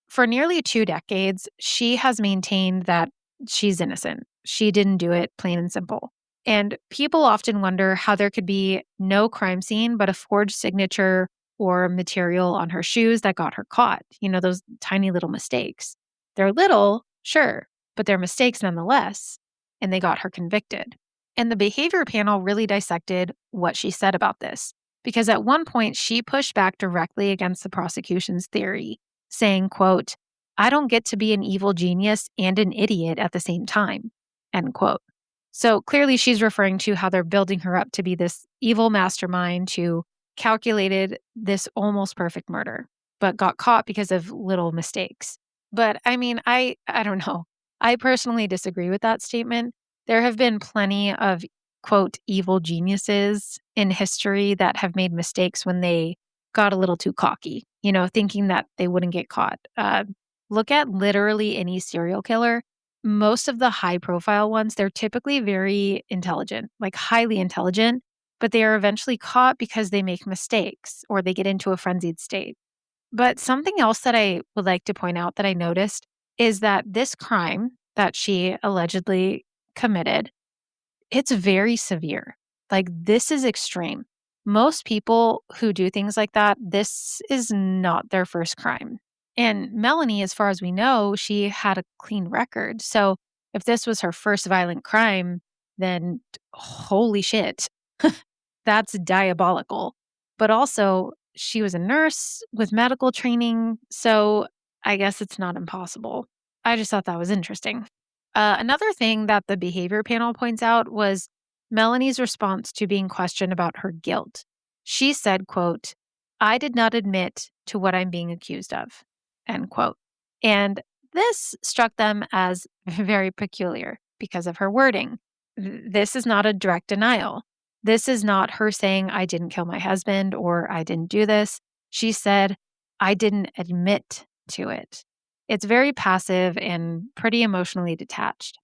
For nearly 2 decades, she has maintained that she's innocent. She didn't do it, plain and simple. And people often wonder how there could be no crime scene, but a forged signature or material on her shoes that got her caught. Those tiny little mistakes. They're little, sure, but they're mistakes nonetheless. And they got her convicted. And the behavior panel really dissected what she said about this, because at one point she pushed back directly against the prosecution's theory, saying, quote, "I don't get to be an evil genius and an idiot at the same time," end quote. So clearly she's referring to how they're building her up to be this evil mastermind who calculated this almost perfect murder, but got caught because of little mistakes. But I mean, I don't know. I personally disagree with that statement. There have been plenty of, quote, evil geniuses in history that have made mistakes when they got a little too cocky, thinking that they wouldn't get caught. Look at literally any serial killer. Most of the high profile ones, they're typically very intelligent, like highly intelligent, but they are eventually caught because they make mistakes or they get into a frenzied state. But something else that I would like to point out that I noticed is that this crime that she allegedly committed, it's very severe. Like, this is extreme. Most people who do things like that, this is not their first crime. And Melanie, as far as we know, she had a clean record. So if this was her first violent crime, then holy shit, that's diabolical. But also, she was a nurse with medical training. So I guess it's not impossible. I just thought that was interesting. Another thing that the behavior panel points out was Melanie's response to being questioned about her guilt. She said, quote, "I did not admit to what I'm being accused of," end quote. And this struck them as very peculiar because of her wording. This is not a direct denial. This is not her saying, "I didn't kill my husband" or "I didn't do this." She said, "I didn't admit to it." It's very passive and pretty emotionally detached.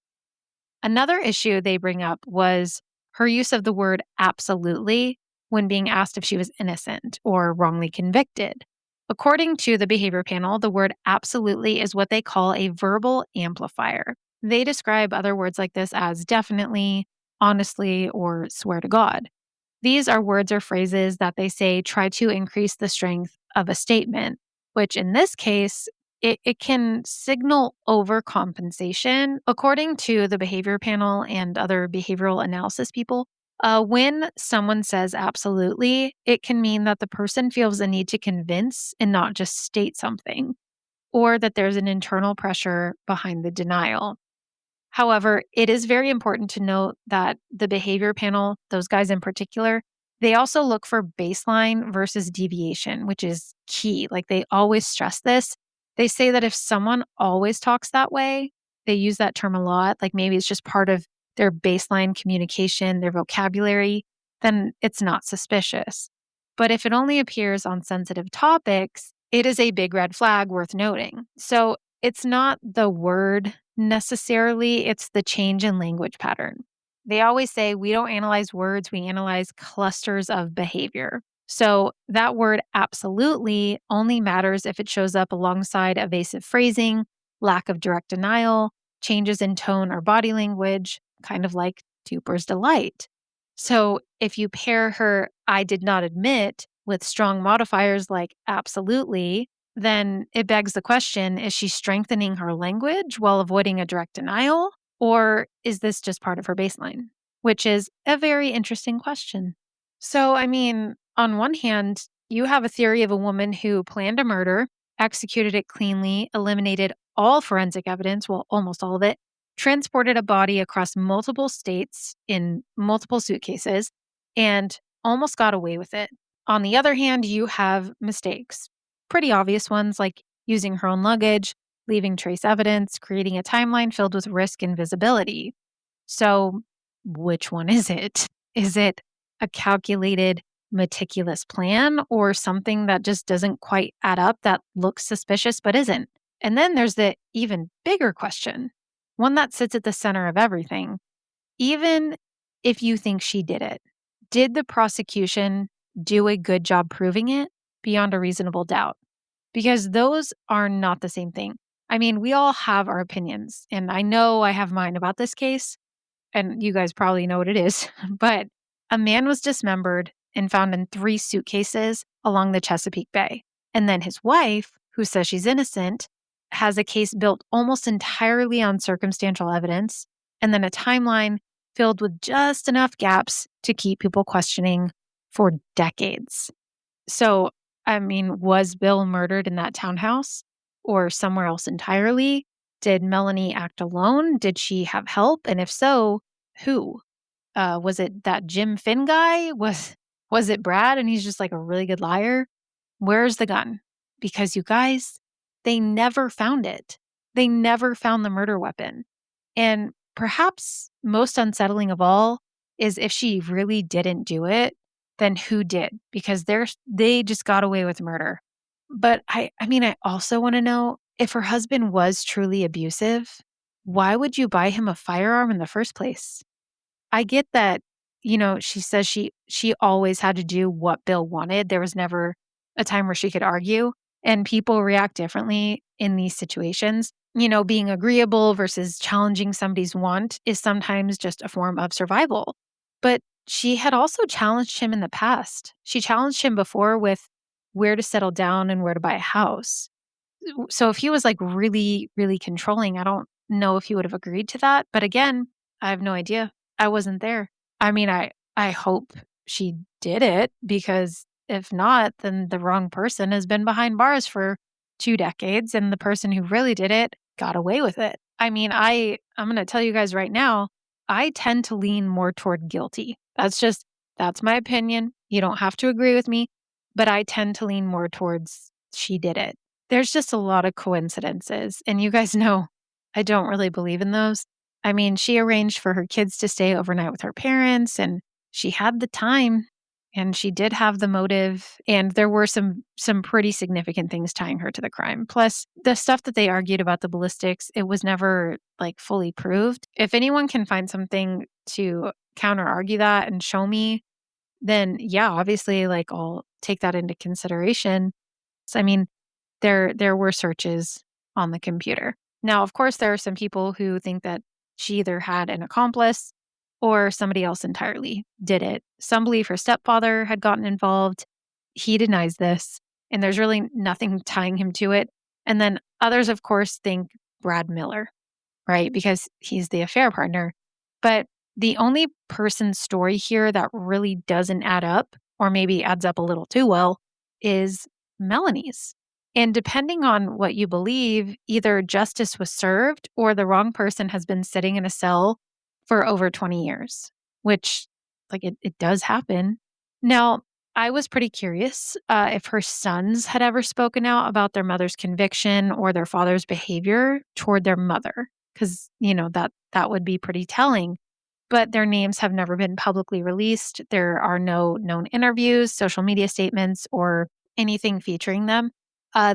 Another issue they bring up was her use of the word absolutely when being asked if she was innocent or wrongly convicted. According to the behavior panel, the word absolutely is what they call a verbal amplifier. They describe other words like this as definitely, honestly, or swear to God. These are words or phrases that they say try to increase the strength of a statement, which in this case, it can signal overcompensation. According to the behavior panel and other behavioral analysis people, when someone says absolutely, it can mean that the person feels a need to convince and not just state something, or that there's an internal pressure behind the denial. However, it is very important to note that the behavior panel, those guys in particular, they also look for baseline versus deviation, which is key. Like, they always stress this. They say that if someone always talks that way, they use that term a lot, like maybe it's just part of their baseline communication, their vocabulary, then it's not suspicious. But if it only appears on sensitive topics, it is a big red flag worth noting. So it's not the word necessarily, it's the change in language pattern. They always say we don't analyze words, we analyze clusters of behavior. So that word absolutely only matters if it shows up alongside evasive phrasing, lack of direct denial, changes in tone or body language, kind of like Tupper's delight. So if you pair her I did not admit with strong modifiers like absolutely, then it begs the question, is she strengthening her language while avoiding a direct denial? Or is this just part of her baseline? Which is a very interesting question. So, I mean, on one hand, you have a theory of a woman who planned a murder, executed it cleanly, eliminated all forensic evidence, well, almost all of it, transported a body across multiple states in multiple suitcases, and almost got away with it. On the other hand, you have mistakes, pretty obvious ones like using her own luggage, leaving trace evidence, creating a timeline filled with risk and visibility. So, which one is it? Is it a calculated, meticulous plan or something that just doesn't quite add up that looks suspicious but isn't? And then there's the even bigger question, one that sits at the center of everything. Even if you think she did it, did the prosecution do a good job proving it beyond a reasonable doubt? Because those are not the same thing. I mean, we all have our opinions, and I know I have mine about this case, and you guys probably know what it is, but a man was dismembered and found in 3 suitcases along the Chesapeake Bay. And then his wife, who says she's innocent, has a case built almost entirely on circumstantial evidence, and then a timeline filled with just enough gaps to keep people questioning for decades. So, I mean, was Bill murdered in that townhouse or somewhere else entirely? Did Melanie act alone? Did she have help? And if so, who? Was it that Jim Finn guy? Was it Brad and he's just like a really good liar? Where's the gun? Because you guys, they never found it. They never found the murder weapon. And perhaps most unsettling of all is if she really didn't do it, then who did? Because they just got away with murder. But I mean, I also want to know if her husband was truly abusive, why would you buy him a firearm in the first place? I get that, she says she always had to do what Bill wanted. There was never a time where she could argue, and people react differently in these situations. Being agreeable versus challenging somebody's want is sometimes just a form of survival. But she had also challenged him in the past. She challenged him before with where to settle down and where to buy a house. So if he was like really, really controlling, I don't know if he would have agreed to that. But again, I have no idea. I wasn't there. I mean, I hope she did it because if not, then the wrong person has been behind bars for 2 decades and the person who really did it got away with it. I mean, I'm going to tell you guys right now, I tend to lean more toward guilty. That's my opinion. You don't have to agree with me, but I tend to lean more towards she did it. There's just a lot of coincidences, and you guys know I don't really believe in those. I mean, she arranged for her kids to stay overnight with her parents, and she had the time, and she did have the motive, and there were some pretty significant things tying her to the crime. Plus, the stuff that they argued about the ballistics, it was never like fully proved. If anyone can find something to counter argue that and show me, then yeah, obviously like I'll take that into consideration. So, I mean, there were searches on the computer. Now, of course, there are some people who think that she either had an accomplice or somebody else entirely did it. Some believe her stepfather had gotten involved. He denies this, and there's really nothing tying him to it. And then others, of course, think Brad Miller, right? Because he's the affair partner. But the only person's story here that really doesn't add up, or maybe adds up a little too well, is Melanie's. And depending on what you believe, either justice was served or the wrong person has been sitting in a cell for over 20 years, which, like, it does happen. Now, I was pretty curious if her sons had ever spoken out about their mother's conviction or their father's behavior toward their mother, because, that would be pretty telling. But their names have never been publicly released. There are no known interviews, social media statements, or anything featuring them.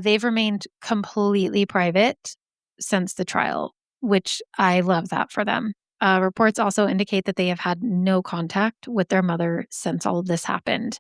They've remained completely private since the trial, which I love that for them. Reports also indicate that they have had no contact with their mother since all of this happened.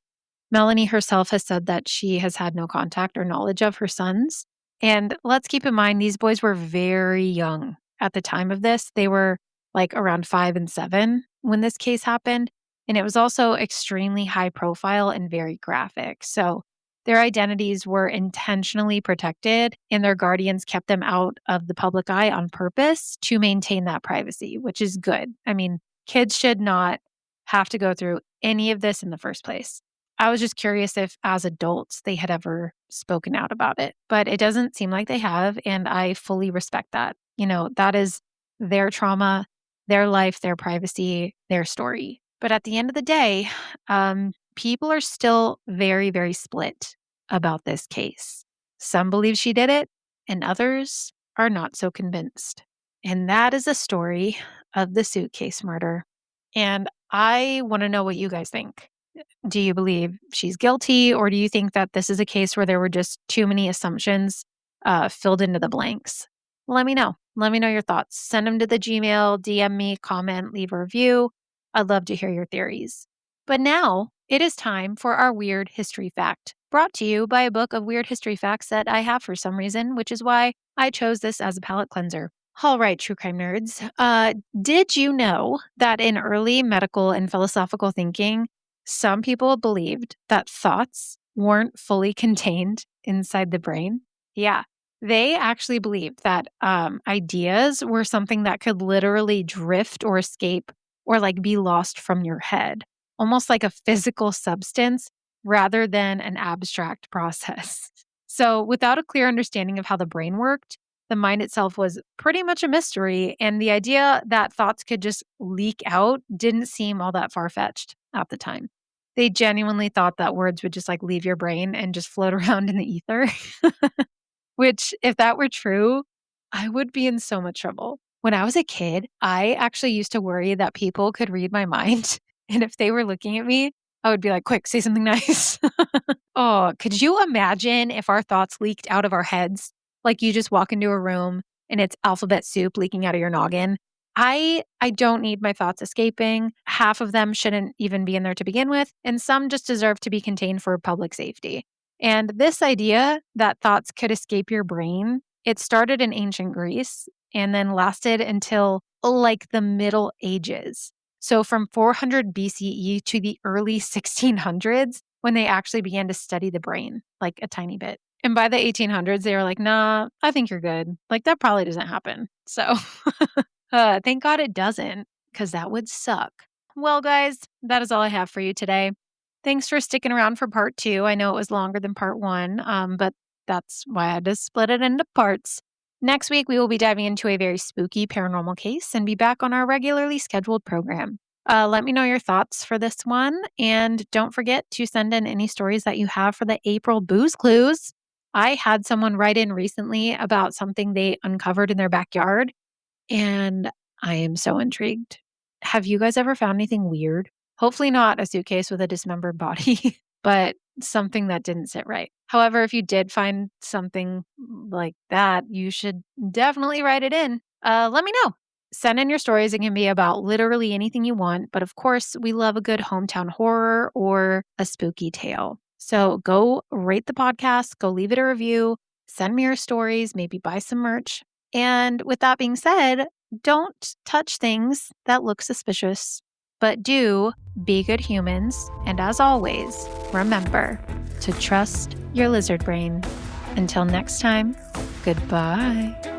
Melanie herself has said that she has had no contact or knowledge of her sons. And let's keep in mind, these boys were very young at the time of this. They were like around 5 and 7 when this case happened. And it was also extremely high profile and very graphic. So their identities were intentionally protected, and their guardians kept them out of the public eye on purpose to maintain that privacy, which is good. I mean, kids should not have to go through any of this in the first place. I was just curious if, as adults, they had ever spoken out about it, but it doesn't seem like they have. And I fully respect that. That is their trauma, their life, their privacy, their story. But at the end of the day, people are still very, very split about this case. Some believe she did it, and others are not so convinced. And that is a story of the suitcase murder. And I want to know what you guys think. Do you believe she's guilty, or do you think that this is a case where there were just too many assumptions filled into the blanks? Let me know. Let me know your thoughts. Send them to the Gmail, DM me, comment, leave a review. I'd love to hear your theories. But now it is time for our weird history fact, brought to you by a book of weird history facts that I have for some reason, which is why I chose this as a palate cleanser. All right, true crime nerds. Did you know that in early medical and philosophical thinking, some people believed that thoughts weren't fully contained inside the brain? Yeah, they actually believed that ideas were something that could literally drift or escape or like be lost from your head, almost like a physical substance rather than an abstract process. So, without a clear understanding of how the brain worked, the mind itself was pretty much a mystery, and the idea that thoughts could just leak out didn't seem all that far-fetched at the time. They genuinely thought that words would just like leave your brain and just float around in the ether, which, if that were true, I would be in so much trouble. When I was a kid, I actually used to worry that people could read my mind. And if they were looking at me, I would be like, quick, say something nice. Oh, could you imagine if our thoughts leaked out of our heads? Like you just walk into a room and it's alphabet soup leaking out of your noggin. I don't need my thoughts escaping. Half of them shouldn't even be in there to begin with, and some just deserve to be contained for public safety. And this idea that thoughts could escape your brain, it started in ancient Greece and then lasted until like the Middle Ages. So from 400 BCE to the early 1600s, when they actually began to study the brain, like a tiny bit. And by the 1800s, they were like, nah, I think you're good. Like that probably doesn't happen. So thank God it doesn't, because that would suck. Well, guys, that is all I have for you today. Thanks for sticking around for part 2. I know it was longer than part 1, but that's why I had to split it into parts. Next week, we will be diving into a very spooky paranormal case and be back on our regularly scheduled program. Let me know your thoughts for this one, and don't forget to send in any stories that you have for the April Booze Clues. I had someone write in recently about something they uncovered in their backyard, and I am so intrigued. Have you guys ever found anything weird? Hopefully not a suitcase with a dismembered body, but something that didn't sit right. However, if you did find something like that, you should definitely write it in. Let me know. Send in your stories. It can be about literally anything you want. But of course, we love a good hometown horror or a spooky tale. So go rate the podcast, go leave it a review, send me your stories, maybe buy some merch. And with that being said, don't touch things that look suspicious, but do be good humans. And as always, remember to trust your lizard brain. Until next time, goodbye.